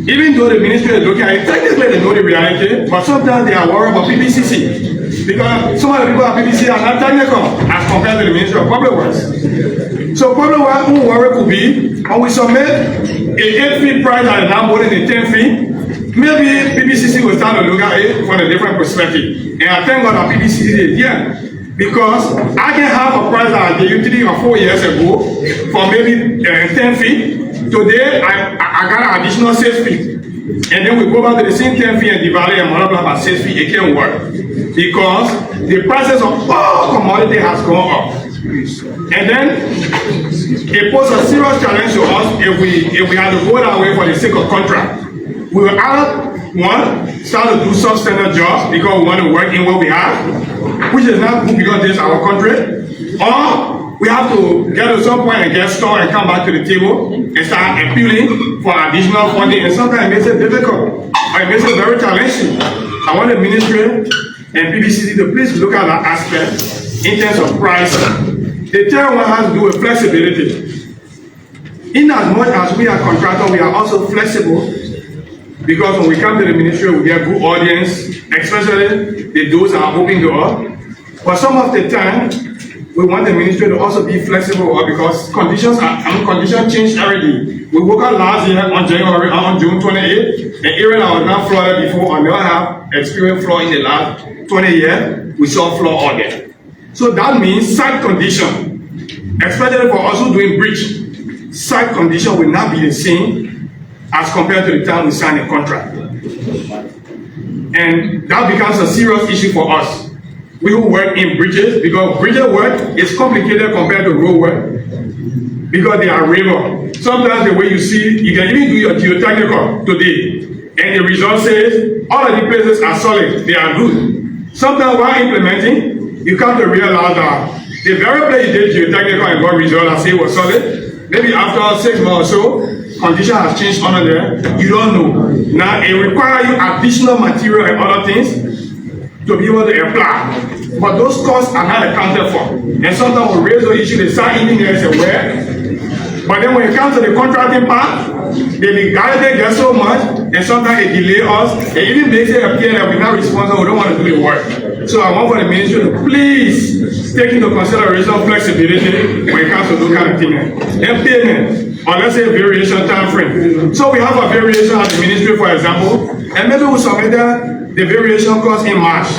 Speaker 2: Even though the ministry is looking at it, technically they know the reality, but sometimes they are worried about PPCC. Because some of the people at PPCC are not technical as compared to the Ministry of Public Works. So Public Works' own worry could be, when we submit an 8 feet price that is now more than the 10 feet, maybe PPCC will start to look at it from a different perspective. And I thank God that PPCC is here. Because I can have a price that I gave you 3 or 4 years ago for maybe 10 feet. Today, I got an additional 6 feet. And then we go back to the same 10 feet and devalue and multiply by 6 feet. It can't work. Because the prices of all commodity has gone up. And then it poses a serious challenge to us if we had to go that way for the sake of contract. We will either, one, start to do substandard jobs because we want to work in what we have, which is not good because this is our country, or we have to get to some point and get store and come back to the table and start appealing for additional funding, and sometimes it makes it difficult, or it makes it very challenging. I want the ministry and PPCC to please look at that aspect in terms of pricing. The third one has to do with flexibility. In as much as we are contractors, we are also flexible. Because when we come to the ministry, we get good audience, especially the doors are open to us. But some of the time, we want the ministry to also be flexible because conditions change every day. We woke up last year on June 28th, an area that was not flooded before, and never have experienced flood in the last 20 years, we saw flood all there. So that means site condition, especially for us who doing bridge, site condition will not be the same as compared to the time we sign a contract. And that becomes a serious issue for us. We who work in bridges, because bridge work is complicated compared to road work, because they are river. Sometimes the way you see, you can even do your geotechnical today, and the result says, all of the places are solid, they are good. Sometimes while implementing, you come to realize that the very place you did geotechnical and got result and say it was solid, maybe after 6 months or so, condition has changed under there, you don't know. Now it requires you additional material and other things to be able to apply. But those costs are not accounted for. And sometimes we raise the issue, they start engineers aware. But then when it comes to the contracting part, they be guided, get so much, and sometimes it delay us. It even makes it appear that we're not responsible, we don't want to do the work. So I want for the ministry to please take into consideration flexibility when it comes to those kind of things. And payment, or let's say variation time frame. So we have a variation at the ministry, for example, and maybe we submit the variation cost in March.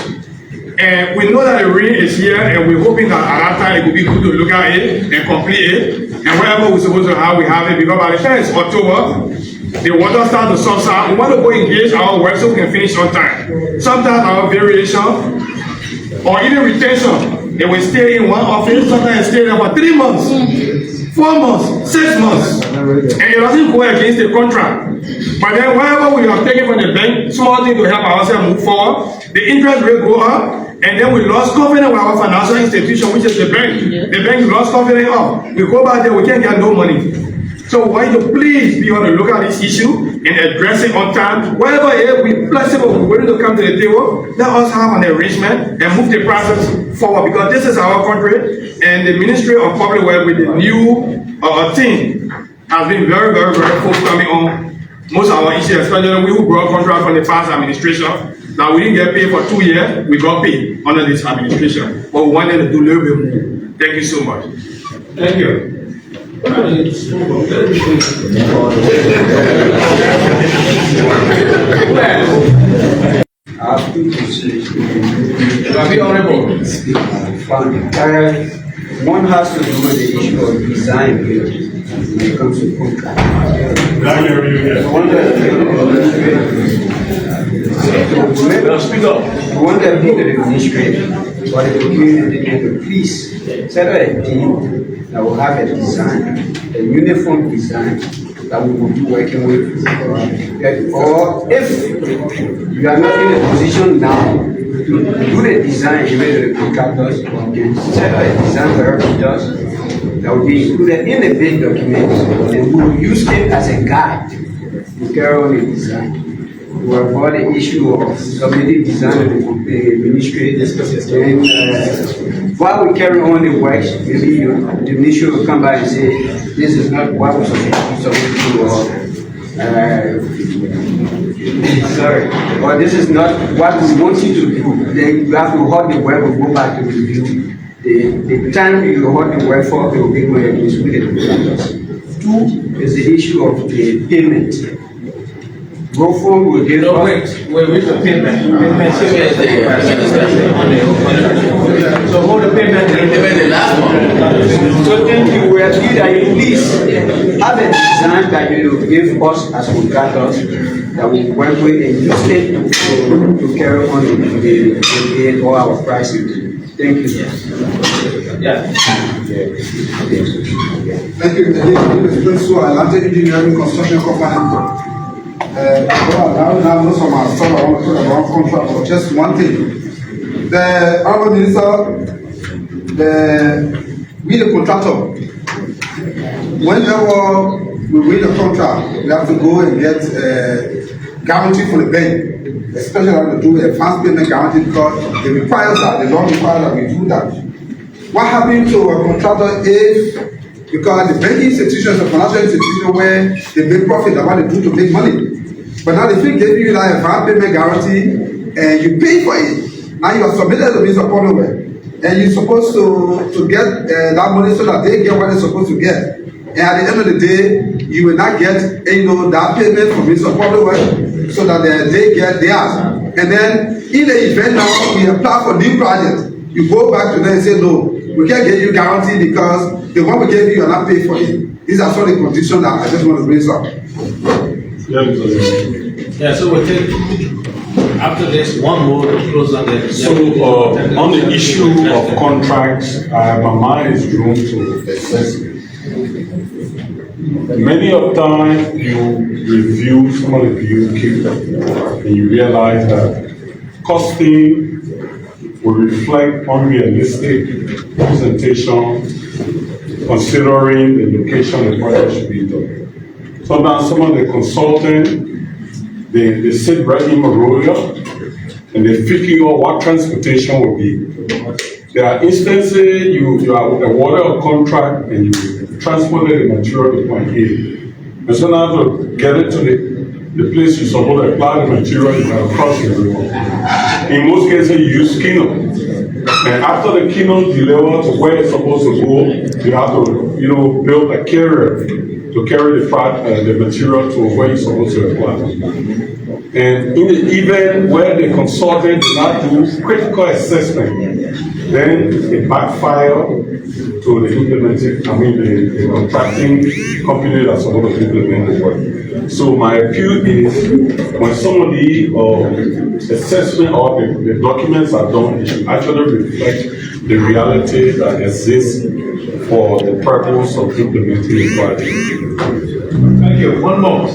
Speaker 2: And we know that the rain is here, and we're hoping that at that time it will be good to look at it and complete it. And wherever we're supposed to have, we have it, because by the time it's October, the water starts to subside. We want to go engage our work so we can finish on time. Sometimes our variation or even retention, they will stay in one office, sometimes stay there for 3 months, 4 months, 6 months, and it doesn't go against the contract. But then wherever we are taking from the bank, small thing to help ourselves move forward, the interest rate go up, and then we lost confidence with our financial institution, which is the bank. The bank lost confidence up. We go back there, we can't get no money.
Speaker 17: So we want you to please be on the look at this issue and address it on time. Wherever it is, we're flexible. We're willing to come to the table. Let us have an arrangement and move the process forward, because this is our country, and the Ministry of Public Works with the new team has been very, very, very forthcoming on most of our issues, especially we who brought contract from the past administration. Now, we didn't get paid for 2 years, we got paid under this administration. But we wanted to do a little bit more. Thank you so much.
Speaker 2: Thank you.
Speaker 13: Be honorable. One has to do with the issue of design here when it comes to contract. One that be the administrator or the procurement, please set a team that will have a design, a uniform design that we will be working with. Or if you are not in a position now to do the design, even to the contractors, you can set a design for every that will be included in the bid document, and we will use it as a guide to carry on the design. We have got the issue of submitting design of the administrative, and while we carry on the works, maybe the ministry will come back and say, this is not what we're supposed to do, sorry, or this is not what we want you to do. Then you have to hold the work and go back to review. The time you hold the work for, will be when it is with the contractors. Two is the issue of the payment. Reform will give us.
Speaker 2: Wait, with the payment. So hold the payment.
Speaker 4: The last one.
Speaker 13: So thank you. We are asking that you please have a design that you will give us as contractors that we work with and use it to carry on the all our pricing. Thank you.
Speaker 2: Yeah.
Speaker 8: Thank you. Atlantic Engineering Construction Company. Now most of my stuff I want to talk about contract, but just one thing. The Honourable Minister, we the contractor, whenever we win a contract, we have to go and get a guarantee for the bank, especially when we do a advance payment guarantee, because it requires that, the law requires that we do that. What happens to a contractor if, because the banking institution is a financial institution where they make profit, that's what they do to make money. But now if we give you like a advance payment guarantee and you pay for it, now you are submitted to this upon and you're supposed to get that money so that they get what they're supposed to get. And at the end of the day, you will not get that payment from this upon so that they get theirs. And then in the event now we apply for new projects, you go back to them and say, no, we can't get you guarantee because the one we gave you are not paid for it. These are some of the conditions that I just want to raise up.
Speaker 2: Yeah, so we'll take after this one more to close on the.
Speaker 18: So on the issue of contracts, my mind is drawn to assessment. Many of time you review some of the bills keep and you realize that costing will reflect unrealistic presentation considering the location the project should be done. Sometimes some of the consultants, they sit right in Monrovia and they figure out what transportation will be. There are instances you are awarded a contract and you transported the material to point A. And so now to get it to the place you're supposed to apply the material, you have to cross the river. In most cases, you use Kino. And after the Kino deliver to where it's supposed to go, you have to build a carrier to carry the material to where you're supposed to apply. And in the event where the consultant did not do critical assessment, then it backfire to the the contracting company that's supposed to implement the work. So my appeal is when somebody assessment or the documents are done, it should actually reflect the reality that exists for the purpose of implementing the project.
Speaker 2: Thank you. One more.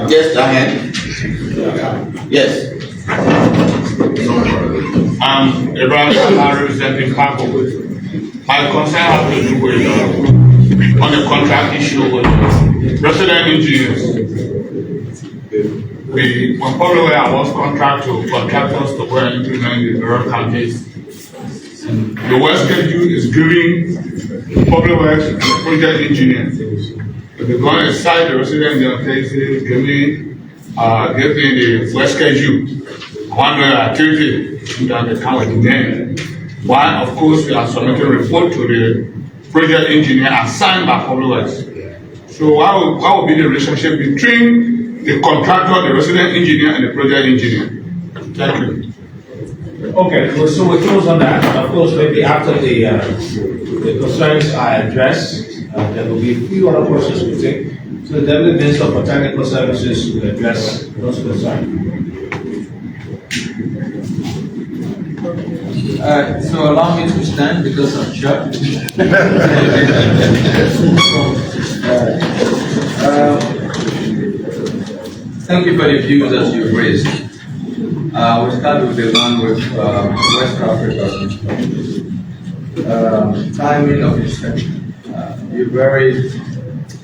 Speaker 1: Yes, Diane. Yes.
Speaker 16: Around representing Paco. My concern has to do with
Speaker 19: on the contract issue with resident engineers. When Public Works awards contract to contractors to go and implement the rural counties, the work schedule is giving Public Works and the project engineers. If they go and cite the resident, they'll say, give me the work schedule. One activity that they come with the name. While, of course, we are submitting a report to the project engineer assigned by Public Works. So what will be the relationship between the contractor, the resident engineer, and the project engineer? Thank you.
Speaker 12: Okay, well, so we'll close on that. Of course, maybe after the concerns are addressed, there will be a few other questions we take. So the Deputy Minister for Technical Services will address those concerns.
Speaker 20: So allow me to stand because I'm short. Thank you for the views that you've raised. We'll start with the one with West Africa. Timing of inspection. You're very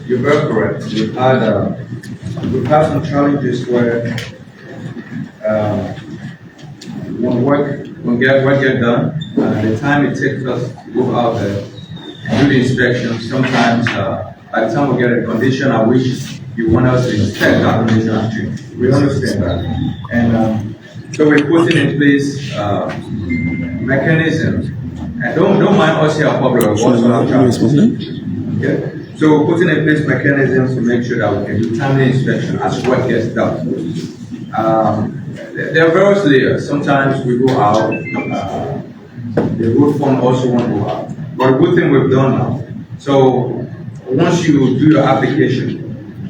Speaker 20: correct. We've had some challenges where when work get done, the time it takes us to go out there and do the inspection, sometimes by the time we get a condition at which you want us to inspect that condition has changed. We understand that. And so we're putting in place mechanisms. And don't mind us here at Public Works. Okay? So we're putting in place mechanisms to make sure that we can do timely inspection as work gets done. There are various layers. Sometimes we go out, the road fund also won't go out. But a good thing we've done now. So once you do your application,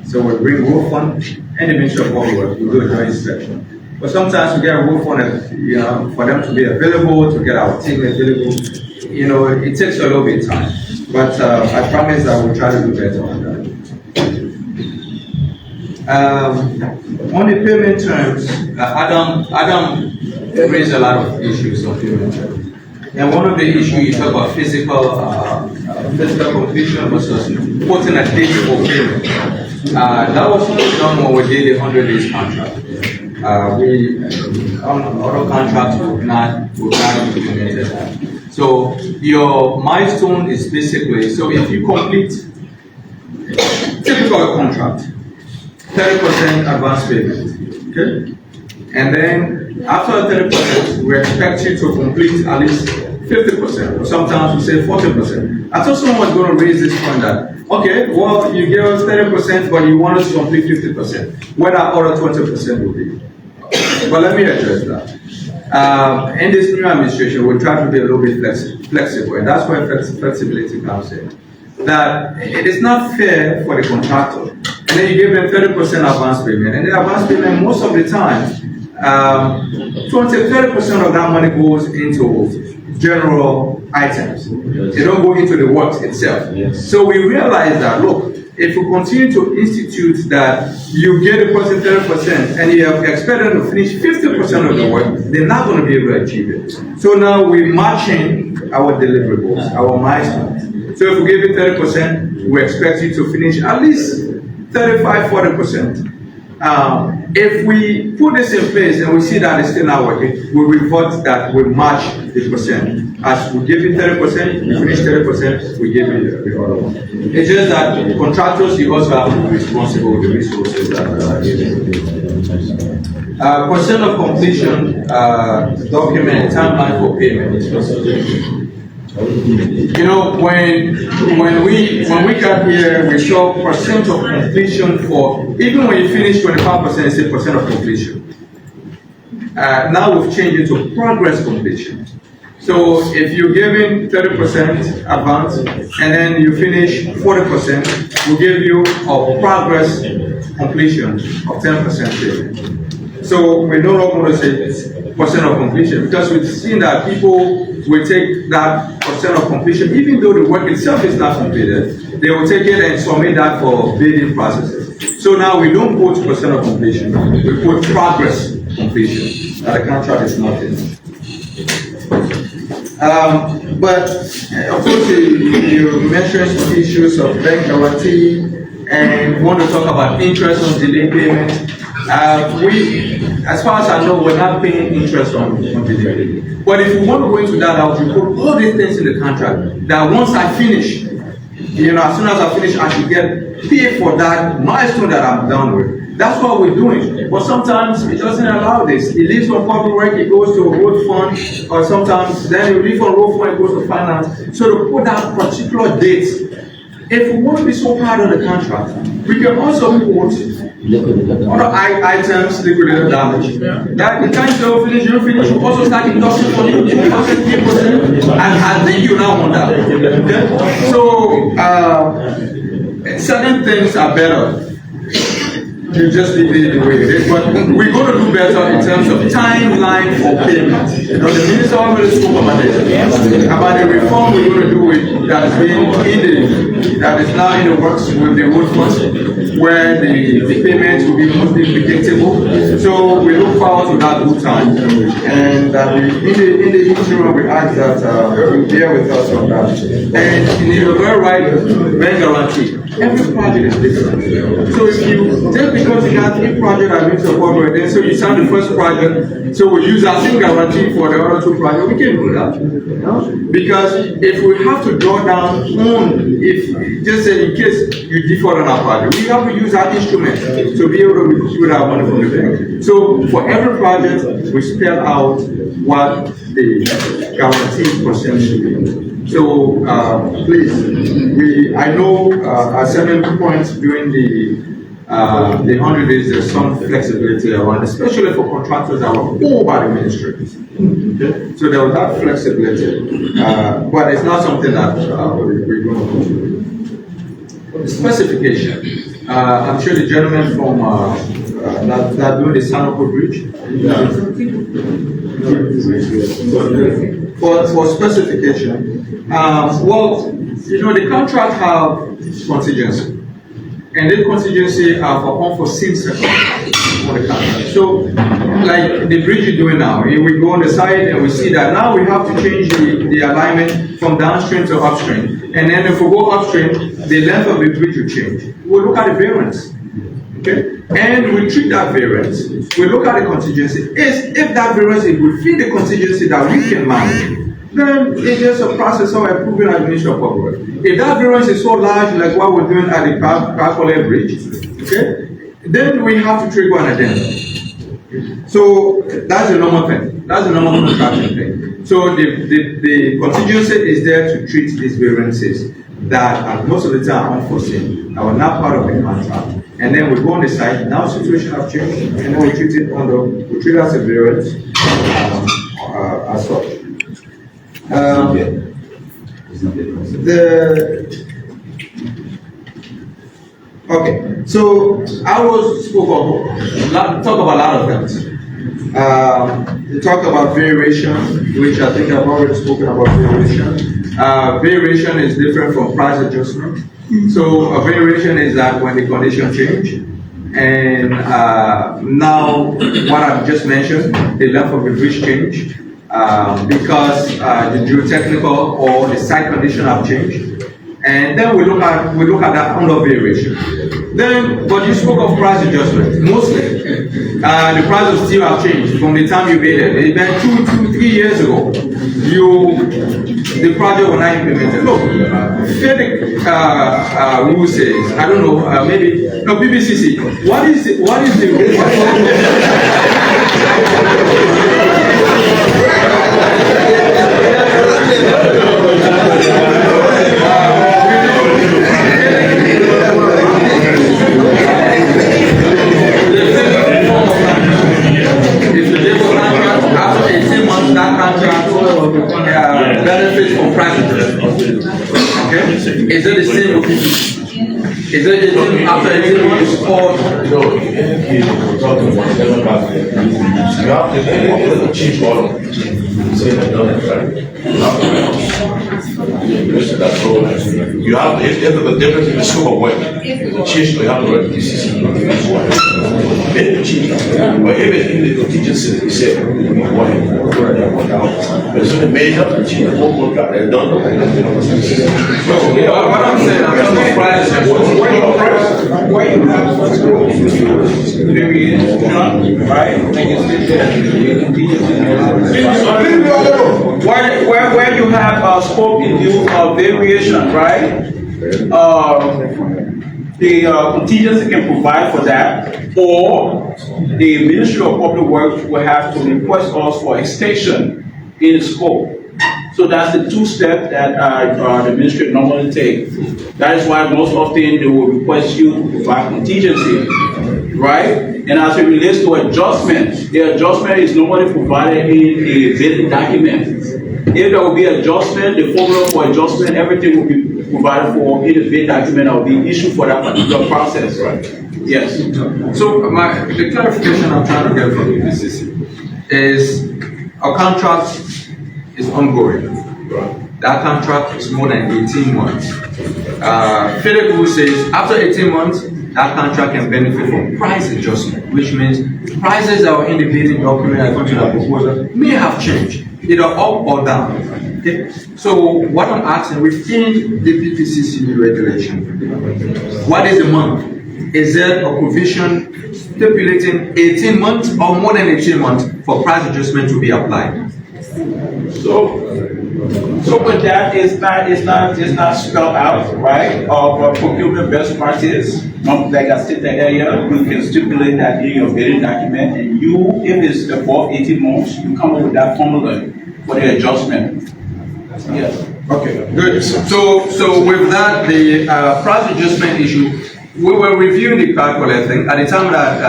Speaker 20: so we bring road fund and the Ministry of Public Works, we do a joint inspection. But sometimes we get a road fund, for them to be available, to get our team available, it takes a little bit of time. But I promise that we'll try to do better on that. On the payment terms, Adam raised a lot of issues on payment terms. And one of the issues you talk about physical completion versus putting a date for payment. That was only done when we did the 100 days contract. On other contracts we've not implemented that. So your milestone is basically, so if you complete typical contract, 30% advance payment, okay? And then after 30%, we expect you to complete at least 50%, or sometimes we say 40%. I thought someone was going to raise this point that, okay, well, you give us 30%, but you want us to complete 50%. Where that other 20% will be. But let me address that. In this new administration, we'll try to be a little bit flexible, and that's where flexibility comes in. That it is not fair for the contractor, and then you give them 30% advance payment, and the advance payment most of the time, 30% of that money goes into general items. They don't go into the work itself. Yes. So we realize that, look, if we continue to institute that you get a person 30% and you expect them to finish 50% of the work, they're not going to be able to achieve it. So now we're matching our deliverables, our milestones. So if we give you 30%, we expect you to finish at least 35-40%. If we put this in place and we see that it's still not working, we revert that, we match the percent. As we give you 30%, we finish 30%, we give you the other one. It's just that contractors, you also have to be responsible with the resources that are given. Percent of completion, document, timeline for payment is when we got here, we saw percent of completion for, even when you finish 25%, it's a percent of completion. Now we've changed it to progress completion. So if you're giving 30% advance and then you finish 40%, we'll give you a progress completion of 10% payment. So we're no longer going to say percent of completion because we've seen that people will take that percent of completion, even though the work itself is not completed, they will take it and submit that for bidding processes. So now we don't put percent of completion, we put progress completion. Now the contract is not finished. But of course, you mentioned mentioned some issues of bank guarantee and want to talk about interest on delay payment. As far as I know, we're not paying interest on delay payment. But if we want to go into that, I would put all these things in the contract that once I finish, as soon as I finish, I should get paid for that milestone that I'm done with. That's what we're doing. But sometimes it doesn't allow this. It leaves from public work, it goes to a road fund, or sometimes then it leaves from road fund, it goes to finance. So to put that particular date, if we want to be so proud of the contract, we can also put other items, liquidated damage. That the time you finish, you also start deducting for you 2%, and I think you now want that. Okay? So certain things are better. You just leave it the way it is. But we're going to do better in terms of timeline for payment. The minister already spoke about it. About the reform we're going to do it that is now in the works with the road funds, where the payments will be mostly predictable. So we look forward to that good time. And in the interim, we ask that you bear with us on that. And in the very right, bank guarantee. Every project is different. So if you just because you got 3 projects that need support right there, so you sign the first project, so we use our same guarantee for the other 2 projects, we can do that. Because if we have to draw down on, if just say in case you default on our project, we have to use our instrument to be able to recruit our money from the bank. So for every project, we spell out what the guarantee percent should be. So please, I know at certain points during the 100 days there's some flexibility around, especially for contractors that were owned by the ministry. Okay? So there was that flexibility, but it's not something that we're going to do. The specification. I'm sure the gentleman from that doing the Sanoco Bridge. For specification, well, the contract have contingency, and the contingency are for unforeseen circumstances for the contract. So, like the bridge you're doing now, we go on the side and we see that now we have to change the alignment from downstream to upstream, and then if we go upstream, the length of the bridge will change. We'll look at the variance. Okay? And we treat that variance. We look at the contingency. If that variance is within the contingency that we can manage, then it's just a process of approving administrative public. If that variance is so large, like what we're doing at the Procurement Bridge, okay, then we have to trigger an addendum. So that's the normal thing. That's the normal construction thing. So the contingency is there to treat these variances that are most of the time unforeseen, that were not part of the contract. And then we go on the site, now situation have changed, and then we treat it as a variance as such. Okay, so I was talk about a lot of things. We talked about variation, which I think I've already spoken about variation. Variation is different from price adjustment. So a variation is that when the condition change, and now what I've just mentioned, the length of the bridge change, because the geotechnical or the site condition have changed, and then we look at that under variation. Then, but you spoke of price adjustment. Mostly, the price of steel have changed from the time you made it. Then 3 years ago, the project was not implemented. Look, FEDIC rule says, I don't know, maybe no BBCC. What is the after 18 months, that contract benefits from price adjustment. Okay? Is it the same? Is it the same after 18 months or no?
Speaker 6: We're talking about you have to change all of it. You have if there's a difference in the scope of work, the change you have to write the DCC. Then change. But if it's in the contingency, you say but it's in the major change the whole contract. They don't know.
Speaker 21: right? And you sit there, you where you have scope induced variation, right? The contingency can provide for that, or the Ministry of Public Works will have to request us for extension in scope. So that's the two steps that the ministry normally take. That is why most often they will request you to provide contingency, right? And as it relates to adjustment, the adjustment is normally provided in a bidding document. If there will be adjustment, the formula for adjustment, everything will be provided for in the bid document that will be issued for that particular process, right? Yes.
Speaker 20: So the clarification I'm trying to get from the PCC is our contract is ongoing. That contract is more than 18 months. Philip who says after 18 months, that contract can benefit from price adjustment, which means prices that were in the bidding document according to the proposal may have changed, either up or down. Okay? So what I'm asking, within the PPCC regulation, what is the month? Is there a provision stipulating 18 months or more than 18 months for price adjustment to be applied?
Speaker 21: So with that, it's not spelled out, right? Of procurement best practice, like I said earlier, you can stipulate that in your bidding document, and you, if it's above 18 months, you come up with that formula for the adjustment. Yes.
Speaker 20: Okay, good. So with that, the price adjustment issue, we were reviewing the calcul, I think. At the time that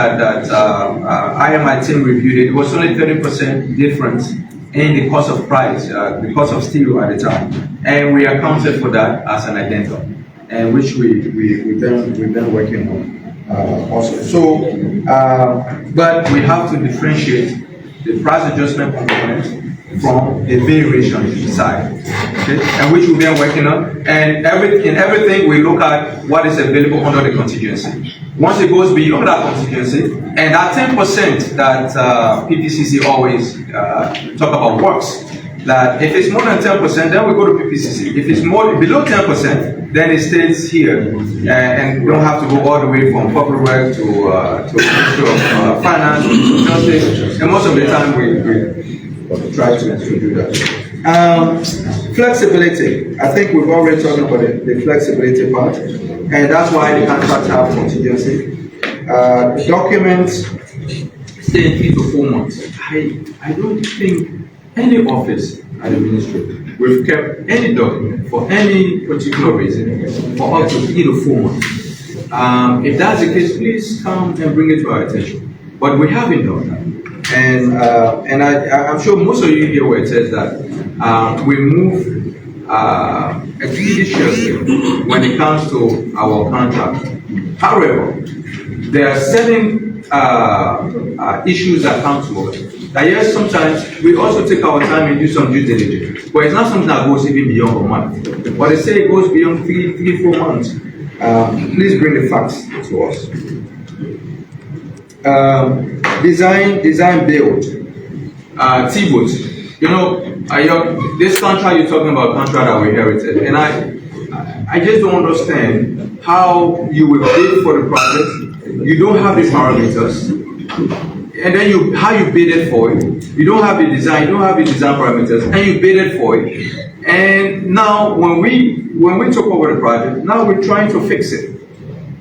Speaker 20: I and my team reviewed it, it was only 30% difference in the cost of price, the cost of steel at the time, and we accounted for that as an addendum, and which we've been working on also. So, but we have to differentiate the price adjustment component from the variation side, okay, and which we've been working on. And in everything we look at what is available under the contingency. Once it goes beyond that contingency, and that 10% that PPCC always talk about works, that if it's more than 10%, then we go to PPCC. If it's more below 10%, then it stays here, and we don't have to go all the way from public work to Ministry of Finance, to Justice, and most of the time we try to do that. Flexibility. I think we've already talked about the flexibility part, and that's why the contracts have contingency. The documents stay 3 to 4 months. I don't think any office at the ministry will kept any document for any particular reason for up to 3 to 4 months. If that's the case, please come and bring it to our attention. But we haven't done that. And I'm sure most of you here where it says that we move expeditiously when it comes to our contract. However, there are certain issues that come to us. That yes, sometimes we also take our time and do some due diligence, but it's not something that goes even beyond a month. But they say it goes beyond 3-4 months. Please bring the facts to us. Design build. T-Boots. You know, this contract you're talking about, contract that we inherited, and I just don't understand how you will bid for the project. You don't have the parameters, and then how you bid for it. You don't have the design. You don't have the design parameters, and you bid for it. And now, when we took over the project, now we're trying to fix it.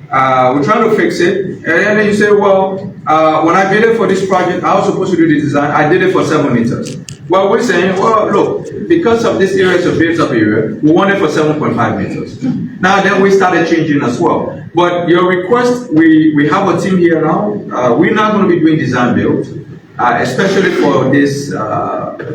Speaker 20: We're trying to fix it, and then you say, well, when I bid for this project, I was supposed to do the design. I did it for 7 meters. Well, we're saying, well, look, because of this area, it's a built-up area, we want it for 7.5 meters. Now, then we started changing as well. But your request, we have a team here now. We're not going to be doing design build, especially for this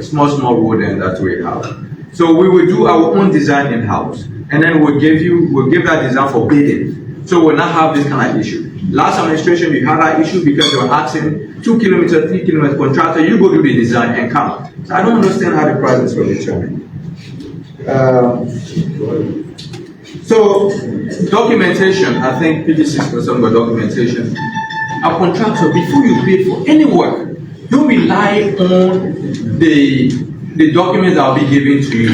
Speaker 20: small road end that we have. So we will do our own design in-house, and then we'll give that design for bidding. So we'll not have this kind of issue. Last administration, you had that issue because they were asking 2 kilometers, 3 kilometers contractor, you go do the design and count. So I don't understand how the prices were determined. So documentation, I think 56% about documentation. A contractor, before you bid for any work, don't rely on the documents that will be given to you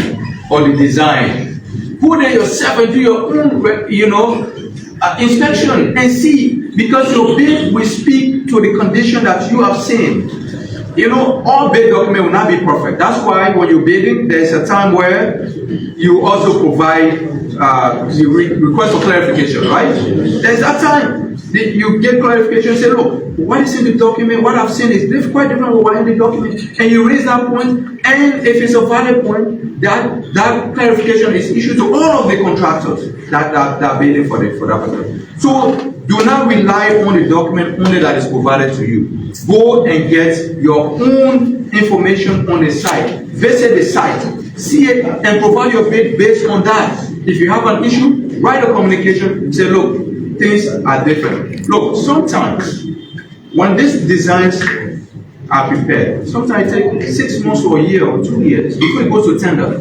Speaker 20: or the design. Go there yourself and do your own, inspection and see, because your bid will speak to the condition that you have seen. You know, all bid document will not be perfect. That's why when you're bidding, there's a time where you also provide request for clarification, right? There's that time that you get clarification, say, look, what is in the document, what I've seen is quite different from what in the document, and you raise that point, and if it's a valid point, that clarification is issued to all of the contractors that are bidding for that project. So do not rely on the document only that is provided to you. Go and get your own information on the site. Visit the site, see it, and provide your bid based on that. If you have an issue, write a communication, say, look, things are different. Look, sometimes when these designs are prepared, sometimes it takes 6 months or a year or 2 years before it goes to tender.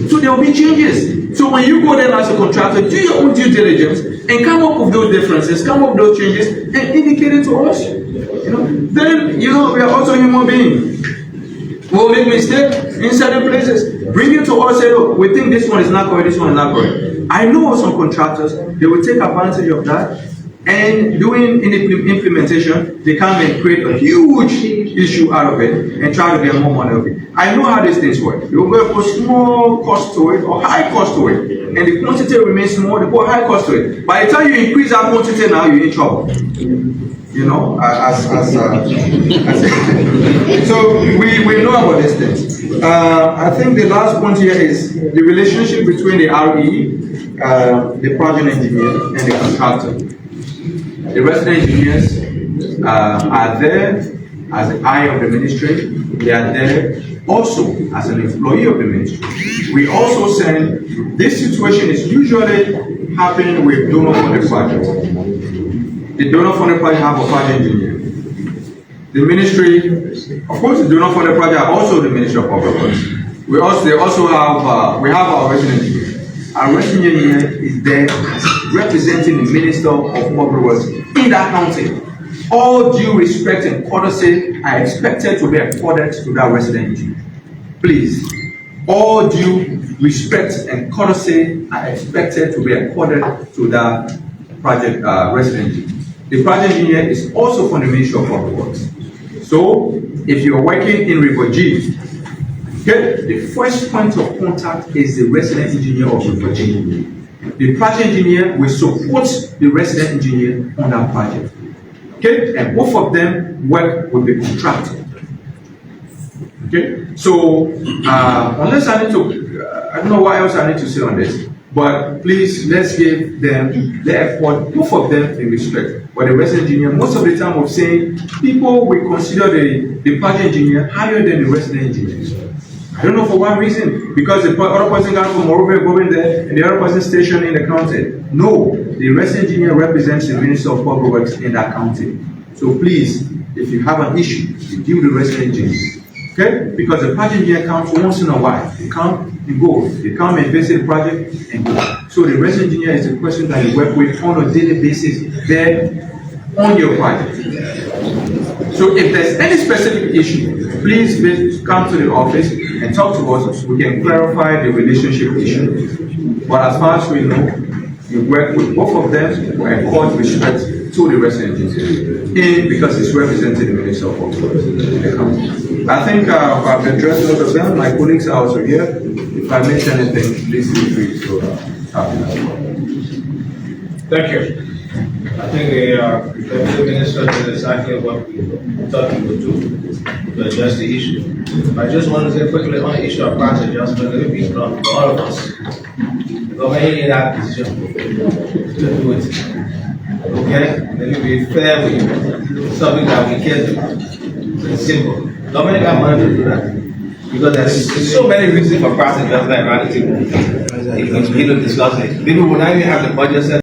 Speaker 20: So there will be changes. So when you go there as a contractor, do your own due diligence and come up with those differences, come up with those changes, and indicate it to us. Then we are also human beings. We'll make mistakes in certain places. Bring it to us, say, look, we think this one is not correct, this one is not correct. I know some contractors, they will take advantage of that, and doing implementation, they come and create a huge issue out of it and try to get more money out of it. I know how these things work. They will go for small cost to it or high cost to it, and the quantity remains small, they put high cost to it. By the time you increase that quantity now, you're in trouble. So we know about these things. I think the last point here is the relationship between the RE, the project engineer, and the contractor. The resident engineers are there as the eye of the ministry. They are there also as an employee of the ministry. We also send, this situation is usually happening with donor funded projects. The donor funded project have a project engineer. The ministry, of course, the donor funded project are also the Ministry of Public Works. We also have our resident engineer. Our resident engineer is there representing the Minister of Public Works in that county. All due respect and courtesy are expected to be accorded to that resident engineer. Please, all due respect and courtesy are expected to be accorded to that project resident engineer. The project engineer is also from the Ministry of Public Works. So, if you're working in River G, okay, the first point of contact is the resident engineer of River G. The project engineer will support the resident engineer on that project. Okay, and both of them work with the contractor. Okay, so unless I need to, I don't know what else I need to say on this, but please let's give them the effort, both of them in respect. But the resident engineer, most of the time we're saying people will consider the project engineer higher than the resident engineer. I don't know for what reason, because the other person got from over going there and the other person stationed in the county. No, the resident engineer represents the Minister of Public Works in that county. So please, if you have an issue, you deal with the resident engineer. Okay? Because the project engineer comes once in a while. They come and go. They come and visit the project and go. So the resident engineer is the person that you work with on a daily basis there on your project. So if there's any specific issue, please come to the office and talk to us so we can clarify the relationship issue. But as far as we know, you work with both of them and accord respect to the resident engineer, because it's representing the Minister of Public Works. I think I've addressed a lot of them. My colleagues are also here. If I miss anything, please feel free to
Speaker 12: Thank you. I think the Deputy Minister did exactly what we thought he would do to address the issue. I just want to say quickly on the issue of price adjustment, let it be blunt for all of us. The government in that position to do it. Okay? Let me be fair with you. Something that we can do. It's simple. Government got money to do that. Because there's so many reasons for price adjustment, right? If we discuss it. People will not even have the budget set